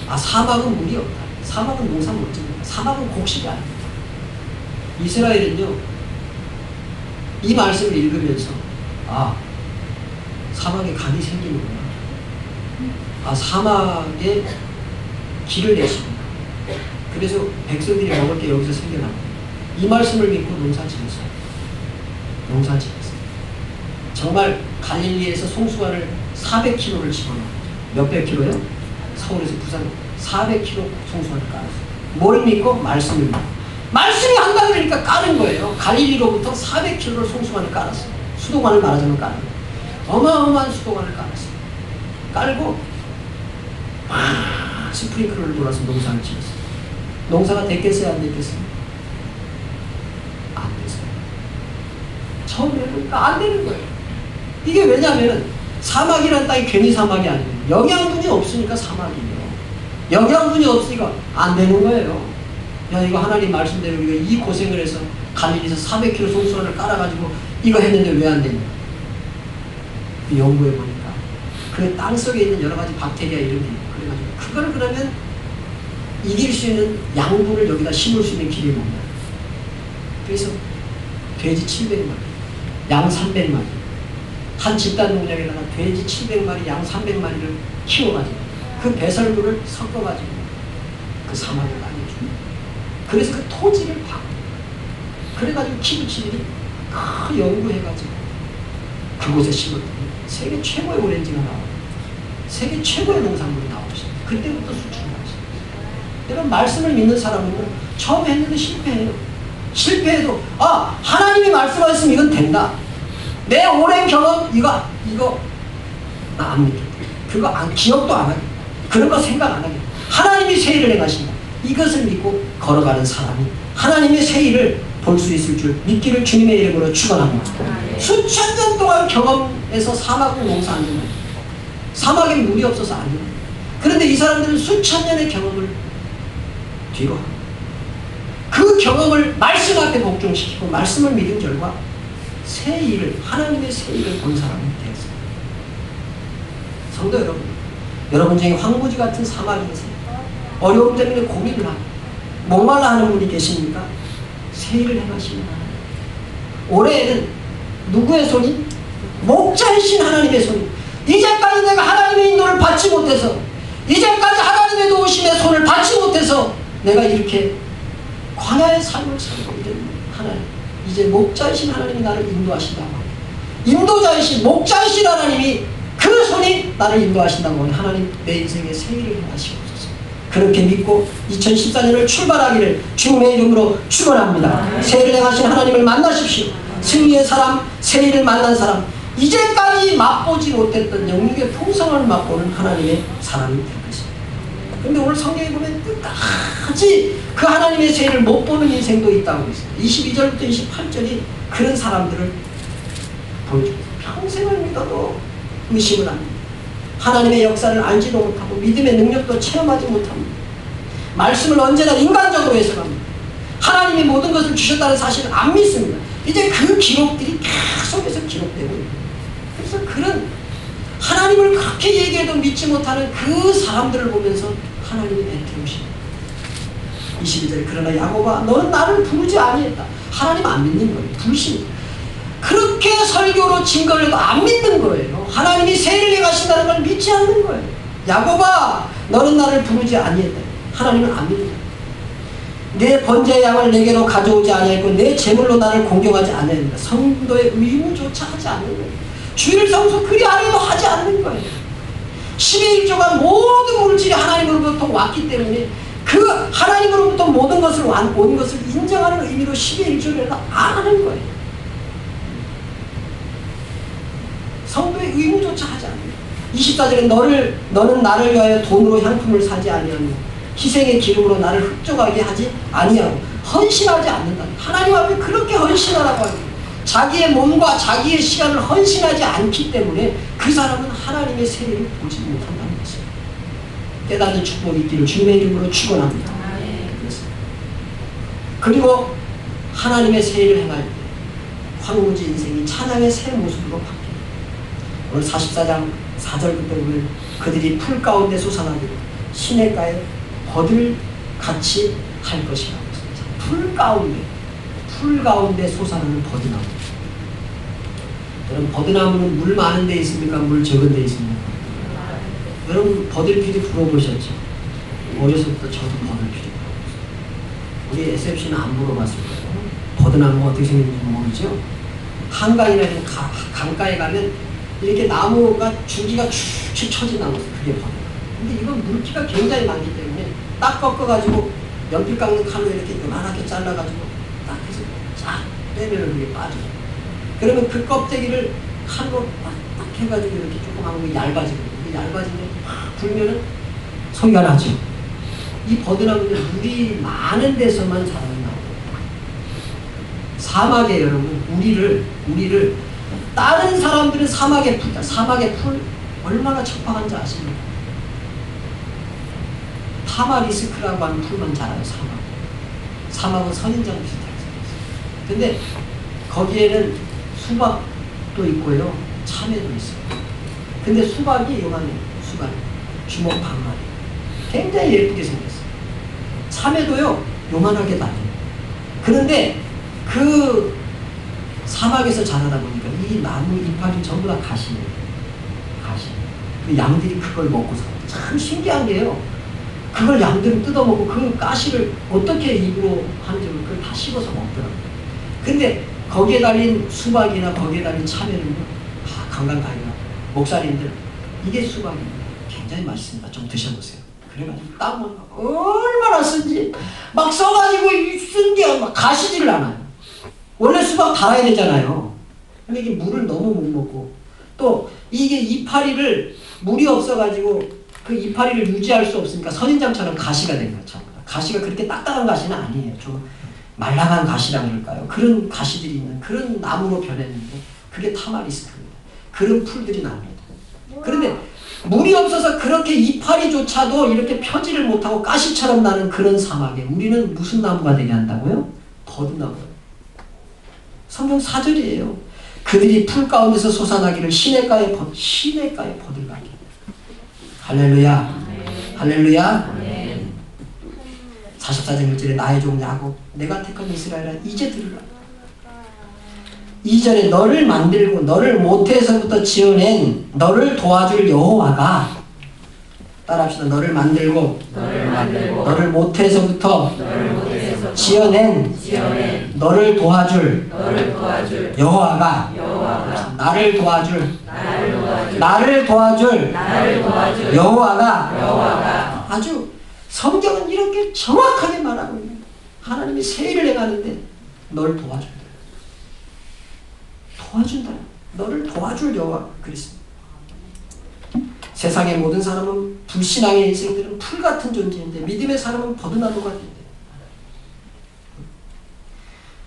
아 사막은 물이 없다. 사막은 농사 못 짓는다. 사막은 곡식이 아니다. 이스라엘은요 이 말씀을 읽으면서 아 사막에 강이 생기는구나. 아 사막에 길을 내십니다. 그래서 백성들이 먹을 게 여기서 생겨납니다. 이 말씀을 믿고 농사 지었어요. 농사 지었어요. 정말 갈릴리에서 송수관을 400km를 집어넣어요. 몇백 킬로요? 서울에서 부산 400km 송수관을 깔았어요. 뭘 믿고? 말씀을 믿고. 말씀이 한다 그러니까 까는 거예요. 갈릴리로부터 400km를 송수관을 깔았어요. 수도관을 말하자면 까는 거예요. 어마어마한 수도관을 깔았어요. 깔고 스프링클러를 돌아서 농사를 지었어요. 농사가 됐겠어요? 안 됐겠어요? 안 됐어요. 처음에는 안 되는 거예요. 이게 왜냐하면 사막이라는 땅이 괜히 사막이 아니에요. 영양분이 없으니까 사막이에요. 영양분이 없으니까 안 되는 거예요. 야 이거 하나님 말씀대로 우리가 이 고생을 해서 갈릴리에서 400km 송수관을 깔아가지고 이거 했는데 왜 안 되냐. 연구해 보니까 그 땅 속에 있는 여러 가지 박테리아 이런 게 있고 그래가지고 그걸 그러면 이길 수 있는 양분을 여기다 심을 수 있는 길이 뭔가. 그래서 돼지 700마리, 양 300마리, 한 집단 농장에다가 돼지 700마리, 양 300마리를 키워가지고 그 배설물을 섞어가지고 그 사막에 나눠줍니다. 그래서 그 토지를 파고 그래가지고 키부치들이 큰 연구해가지고 그곳에 심었더니 세계 최고의 오렌지가 나와요. 세계 최고의 농산물이 나오시죠. 그때부터 수출을 하시죠. 여러분 말씀을 믿는 사람은 처음 했는데 실패해요. 실패해도 아 하나님이 말씀하셨으면 이건 된다. 내 오랜 경험 이거 나 안 믿겠다. 그거 기억도 안 하겠다. 그런 거 생각 안 하겠다. 하나님이 세일을 행하신다. 이것을 믿고 걸어가는 사람이 하나님의 세일을 볼 수 있을 줄 믿기를 주님의 이름으로 축원합니다. 수천 년 동안 경험해서 사막은 농사 안 된다. 사막에 물이 없어서 안 된다. 그런데 이 사람들은 수천 년의 경험을 뒤로 합니다. 그 경험을 말씀 앞에 복종시키고 말씀을 믿은 결과 새 일을 하나님의 새 일을 본 사람이 되었습니다. 성도 여러분 중에 황무지 같은 사막이 계세요. 어려움 때문에 고민을 하고 목말라 하는 분이 계십니까? 새 일을 행하시는 하나님. 올해에는 누구의 손이? 목자이신 하나님의 손이 이제까지 내가 하나님의 인도를 받지 못해서, 이제까지 하나님의 도우심에 손을 받지 못해서 내가 이렇게 광야의 삶을 살고 있는 하나님, 이제 목자이신 하나님이 나를 인도하신다고 합니다. 인도자이신 목자이신 하나님이 그 손이 나를 인도하신다고 하니 하나님 내 인생의 새 일을 행하시옵소서. 그렇게 믿고 2014년을 출발하기를 주님의 이름으로 축원합니다. 새 일을 행하신 하나님을 만나십시오. 승리의 사람, 새 일을 만난 사람, 이제까지 맛보지 못했던 영육의 풍성을 맛보는 하나님의 사람이 될 것입니다. 그런데 오늘 성경에 보면 끝까지 그 하나님의 새 일을 못 보는 인생도 있다고 있습니다. 22절부터 28절이 그런 사람들을 보여줍니다. 평생을 믿어도 의심을 합니다. 하나님의 역사를 알지도 못하고 믿음의 능력도 체험하지 못합니다. 말씀을 언제나 인간적으로 해석합니다. 하나님이 모든 것을 주셨다는 사실을 안 믿습니다. 이제 그 기록들이 계속해서 기록되고 있습니다. 그래서 그런 하나님을 그렇게 얘기해도 믿지 못하는 그 사람들을 보면서 하나님이 애태우십니다. 22절에 그러나 야곱아 너는 나를 부르지 아니했다. 하나님 안 믿는 거예요. 불신. 그렇게 설교로 증거를 해도 안 믿는 거예요. 하나님이 세를 행하신다는 걸 믿지 않는 거예요. 야곱아 너는 나를 부르지 아니했다. 하나님은 안 믿는 거예요. 내 번제의 양을 내게로 가져오지 아니했고 내 제물로 나를 공경하지 않았는다. 성도의 의무조차 하지 않는 거예요. 주일 성수 그리 안에도 하지 않는 거예요. 10의 1조가 모든 물질이 하나님으로부터 왔기 때문에 그 하나님으로부터 모든 것을 온 것을 인정하는 의미로 10의 1조를 안 하는 거예요. 성도의 의무조차 하지 않아요. 24절에 너는 나를 위하여 돈으로 향품을 사지 아니하며 희생의 기름으로 나를 흡족하게 하지 아니하고 헌신하지 않는다. 하나님 앞에 그렇게 헌신하라고 합니다. 자기의 몸과 자기의 시간을 헌신하지 않기 때문에 그 사람은 하나님의 세례를 보지 못한다는 것입니다. 깨닫는 축복이 있기를 주님의 이름으로 축원합니다. 그리고 하나님의 세례를 행할 때 황무지 인생이 찬양의 새 모습으로 바뀝니다. 오늘 44장 4절부터 보면 그들이 풀 가운데 솟아나기를 시냇가에 버들같이 할 것이라고 했습니다. 풀 가운데 솟아나는 버드나무. 여러분 버드나무는 물 많은 데 있습니까? 물 적은 데 있습니까? 여러분 버들피리 불어보셨죠? 어려서부터 저도 버들피리 불어봤어요. 우리 SFC는 안 물어봤을 거예요. 버드나무가 어떻게 생겼는지 모르죠? 한강이나 강가에 가면 이렇게 나무가 줄기가 축축 처진 나무, 그게 버드. 근데 이건 물기가 굉장히 많기 때문에 딱 꺾어가지고 연필 깎는 칼로 이렇게 요만하게 잘라가지고 딱 해서 쫙 빼면 그게 빠져요. 그러면 그 껍데기를 칼로 딱 해가지고 이렇게 조금 하면 얇아지거든요. 얇아지면 팍 불면은 소리가 나죠. 이 버드나무는 물이 많은 데서만 자라는 나무예요. 사막에 여러분 우리를 다른 사람들은 사막의 풀 얼마나 척박한지 아십니까? 타마리스크라고 하는 풀만 자라요. 사막은 선인장 비슷하게 생겼어요. 근데 거기에는 수박도 있고요, 참외도 있어요. 근데 수박이 요만해요. 주먹 반마리. 굉장히 예쁘게 생겼어요. 참외도요 요만하게 달려요. 그런데 그 사막에서 자라다 보니까 이 나무 이파리 전부 다 가시예요. 가시. 그 양들이 그걸 먹고 살아요. 참 신기한 게요. 그걸 양들은 뜯어먹고 그 가시를 어떻게 입으로 하는지 그걸 다 씹어서 먹더라고요. 근데 거기에 달린 수박이나 거기에 달린 참외는 강강가리나 목사님들 이게 수박입니다. 굉장히 맛있습니다. 좀 드셔보세요. 그래가지고 따면 얼마나 쓴지 막 써가지고 쓴 게 막 가시지를 않아요. 원래 수박 달아야 되잖아요. 근데 이게 물을 너무 못 먹고 또 이게 이파리를 물이 없어가지고 그 이파리를 유지할 수 없으니까 선인장처럼 가시가 된 거죠. 가시가 그렇게 딱딱한 가시는 아니에요. 좀 말랑한 가시라 그럴까요? 그런 가시들이 있는 그런 나무로 변했는데 그게 타마리스크입니다. 그런 풀들이 납니다. 그런데 물이 없어서 그렇게 이파리조차도 이렇게 펴지를 못하고 가시처럼 나는 그런 사막에 우리는 무슨 나무가 되게 한다고요? 버드나무요. 성경 4절이에요. 그들이 풀 가운데서 솟아나기를 시냇가에 버들나기. 할렐루야. 할렐루야. 44장 1절에 나의 종 야곱 내가 택한 이스라엘아 이제 들으라. 2절에 너를 만들고 너를 모태에서부터 지어낸 너를 도와줄 여호와가, 따라합시다. 너를 만들고 너를 모태에서부터 지어낸 너를 도와줄 여호와가, 나를 도와줄 여호와가. 아주 성경은 이렇게 정확하게 말하고 있는, 하나님이 새 일을 행하는데 널 도와준다. 너를 도와줄 여호와 그랬습니다. 세상의 모든 사람은, 불신앙의 인생들은 풀 같은 존재인데 믿음의 사람은 버드나무가 된대.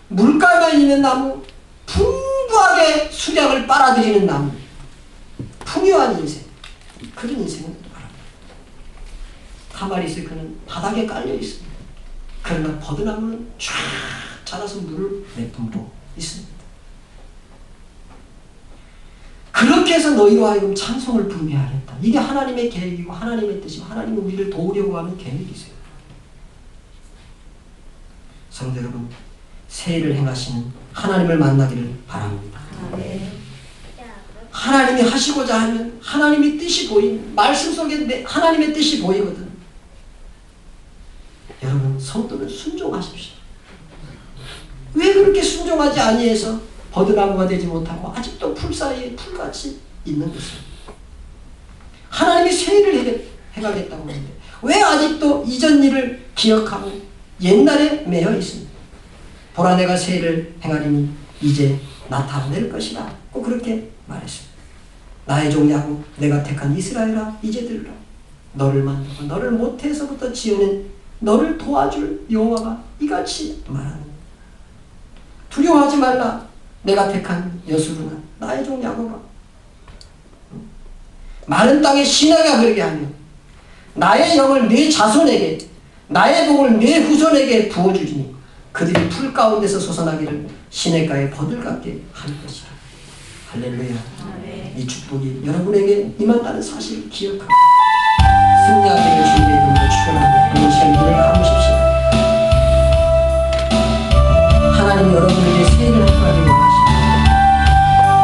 물가에 있는 나무, 풍부하게 수량을 빨아들이는 나무, 풍요한 인생, 그런 인생을 말합니다. 타마리스 그는 바닥에 깔려 있습니다. 그러나 버드나무는 쫙 자라서 물을 내뿜고 있습니다. 그렇게 해서 너희로 하여금 찬송을 부르게 하겠다. 이게 하나님의 계획이고 하나님의 뜻이고 하나님은 우리를 도우려고 하는 계획이세요. 성도 여러분, 새 일을 행하시는 하나님을 만나기를 바랍니다. 하나님이 하시고자 하면 하나님의 뜻이 말씀 속에 하나님의 뜻이 보이거든. 여러분, 성도는 순종하십시오. 왜 그렇게 순종하지 아니해서 버드나무가 되지 못하고 아직도 풀 사이에 풀같이 있는 것입니다. 하나님이 새 일을 행하겠다고 하는데 왜 아직도 이전 일을 기억하고 옛날에 매여 있습니다. 보라, 내가 새 일을 행하리니 이제 나타낼 것이라. 꼭 그렇게 말했습니다. 나의 종 야곱, 내가 택한 이스라엘아, 이제 들으라. 너를 만들고 너를 모태에서부터 지어낸 너를 도와줄 여호와가 이같이 말하는, 두려워하지 말라. 내가 택한 여수르나, 나의 종 야곱아. 마른 땅에 시내가 그러게 하며 나의 영을 네 자손에게, 나의 복을 네 후손에게 부어주리니 그들이 풀 가운데서 솟아나기를 시냇가에 버들 같게 할 것이라. 할렐루야. 이 축복이 여러분에게 임한다는 사실을 기억하고 승리하기를 주님의 이름으로 축원합니다. 오늘 시간 눈을 감으십시오. 하나님 여러분에게 새 일을 하기를 원하십니다.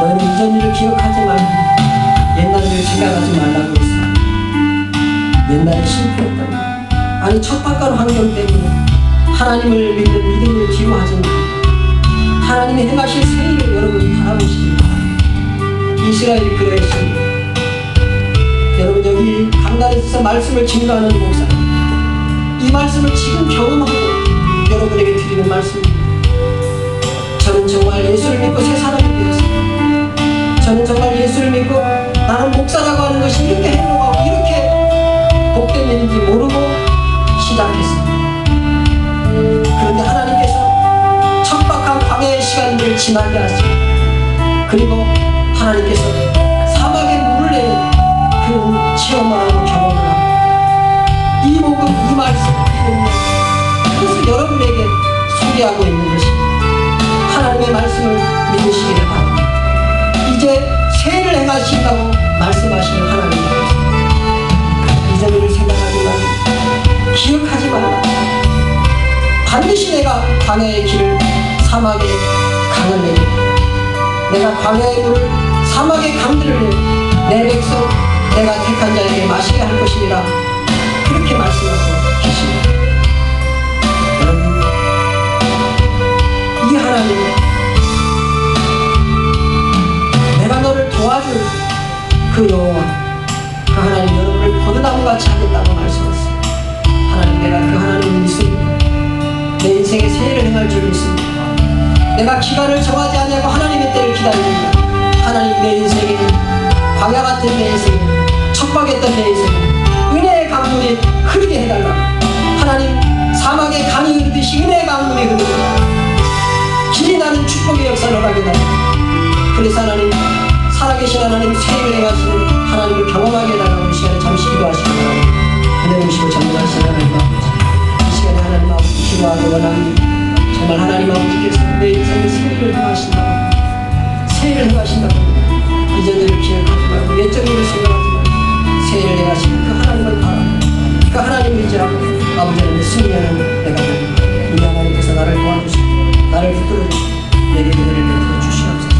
너희는 이전 일을 기억하지 말고 옛날 일을 생각하지 말라고 했습니다. 옛날에 실패했다고, 아니 척박한 환경 때문에 하나님을 믿는 믿음을 뒤로 하지 말고 하나님이 행하실 새 일을 여러분이 바라보시기 바랍니다. 이스라엘이 그러했습니다. 여러분, 여기 강단에서 말씀을 증거하는 목사, 이 말씀을 지금 경험하고 여러분에게 드리는 말씀입니다. 저는 정말 예수를 믿고 새 사람이 되었습니다. 저는 정말 예수를 믿고 나는 목사라고 하는 것이 이렇게 행복하고 이렇게 복된 일인지 모르고 시작했습니다. 그런데 하나님께서 척박한 광야의 시간들을 지나게 하시고, 그리고 하나님께서 사막에 물을 내는 그 체험을 하고 경험을 하고, 이 복음, 이 말씀, 그것을 여러분에게 소개하고 있는 것입니다. 하나님의 말씀을 믿으시기를 바랍니다. 이제 새 일을 행하신다고 말씀하시는 하나님입니다. 이전 일을 생각하지 말고 기억하지 말라. 반드시 내가 광야의 길을, 사막의 강을 내리고 내가 광야의 물을, 사막의 강들을 내리고 내 백성 내가 택한 자에게 마시게 할 것이니라. 그렇게 말씀하고 계십니다. 여러분, 이 하나님, 내가 너를 도와줄 그 여호와, 그 하나님 여러분을 버드나무같이 하겠다고 말씀하셨습니다. 하나님, 내가 그 하나님을 믿습니다. 내 인생에 새 일을 행할 줄 믿습니다. 내가 기간을 정하지 않냐고 하나님의 때를 기다립니다. 하나님, 내 인생에 광야 같은 내 인생에, 척박했던 내 인생에 은혜의 강물이 흐르게 해달라고. 하나님, 사막의 강이 흐르듯이 은혜의 강물이 흐르고 길이 나는 축복의 역사를 허락해달라고. 그래서 하나님, 살아계신 하나님, 새 일을 행하시는 하나님을 경험하게 해달라고 이 시간에 잠시 기도하시기 바랍니다. 은혜 주시고 전능하신 하나님 아버지, 이 시간에 하나님 아버지 기도하고 원합니다. 정말 하나님 아버지께서 내 인생에 새 일을 행하신다고, 새 일을 행하신다고, 이전 일을 기억하지 말고 옛적 일을 생각하지 말고 새 일을 행하시는 그 하나님을 바랍니다. 그 하나님을 의지하고 아버지는 승리하는 내가 됩니다. 이 하나님께서 나를 도와주시고 나를 붙들어 주시고 내게 은혜를 베풀어 주시옵소서.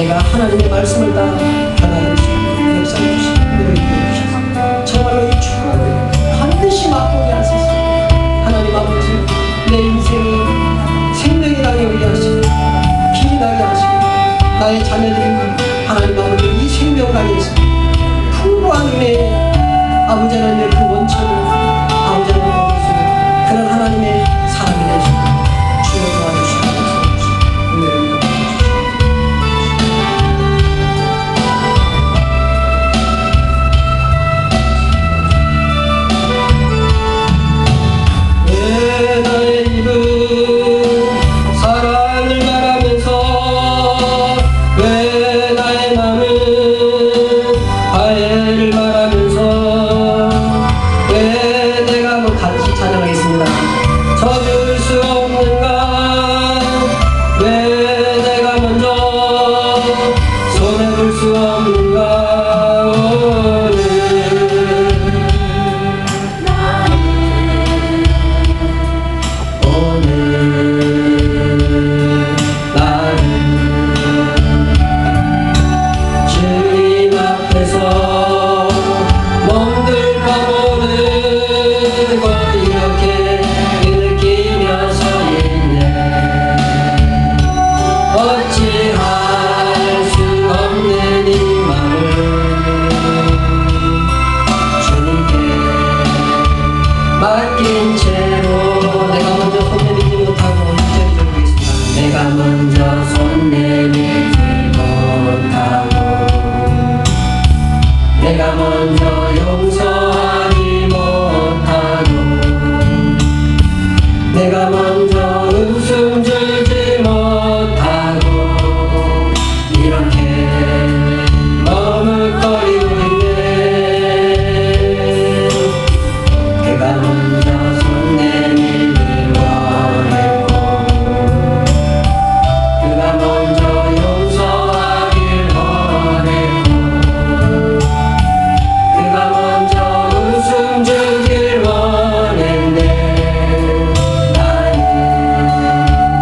내가 하나님의 말씀을 다 변화되시고 역사해 주시고 은혜를 주셔서 정말로 이 축복을 반드시 맛보게 하소서. 하나님 아버지, 내 인생이 생명이라고 여기게 하시고 빛이 나게 하시고 나의 자녀들이 하나님 아버지 이 생명을 위해서 풍부한 은혜에 아버지 하나님의 그 원천을 아버지 하나님의 거기서 그런 하나님의 사람이 되시고 주여 도와주시고 은혜를 왜 나의 입은 사랑을 말하면서 왜 나의 맘은 화해를 말하면서 왜 내가 같이 찬양하겠습니다. 져줄 수 없는가 왜 내가 먼저 손해볼 수 없는가 오늘 나는 주님 앞에서 몸둘 바보는 것 이렇게 느끼며 서 있네. 어찌할 수 없는 이 마음을 주님께 맡긴 채로 내가 먼저 손 내밀지 못하고 이전히 드리겠습니다. 내가 먼저 손 내밀지 못하고 내가 먼저 용서하지 못하고 내가 먼저 웃음 주지 못하고 이렇게 머뭇거리고 있네. 그가 먼저 손 내밀길 원했고 그가 먼저 용서하길 원했고 그가 먼저 웃음 주길 원했네. 나는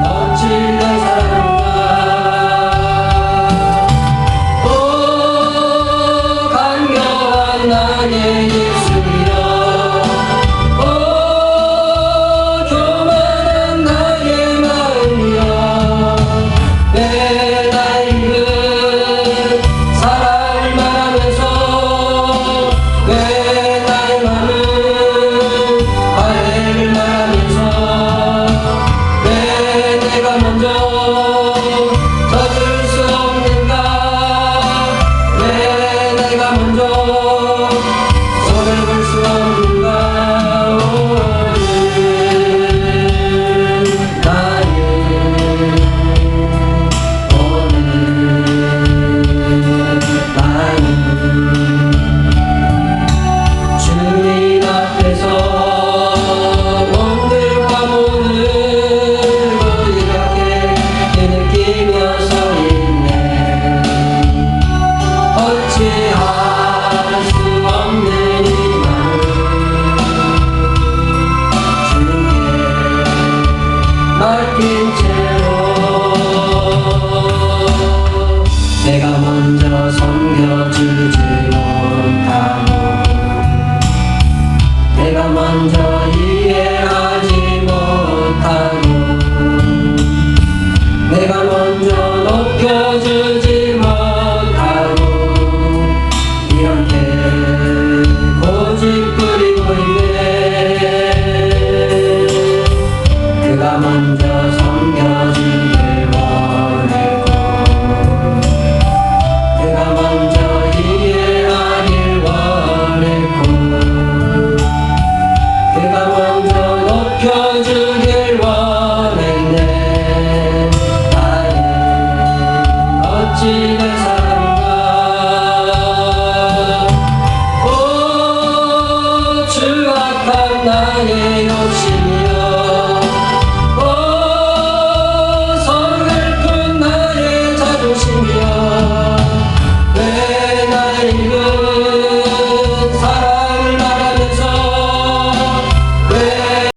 어찌 내 사랑인가 오 간교한 나의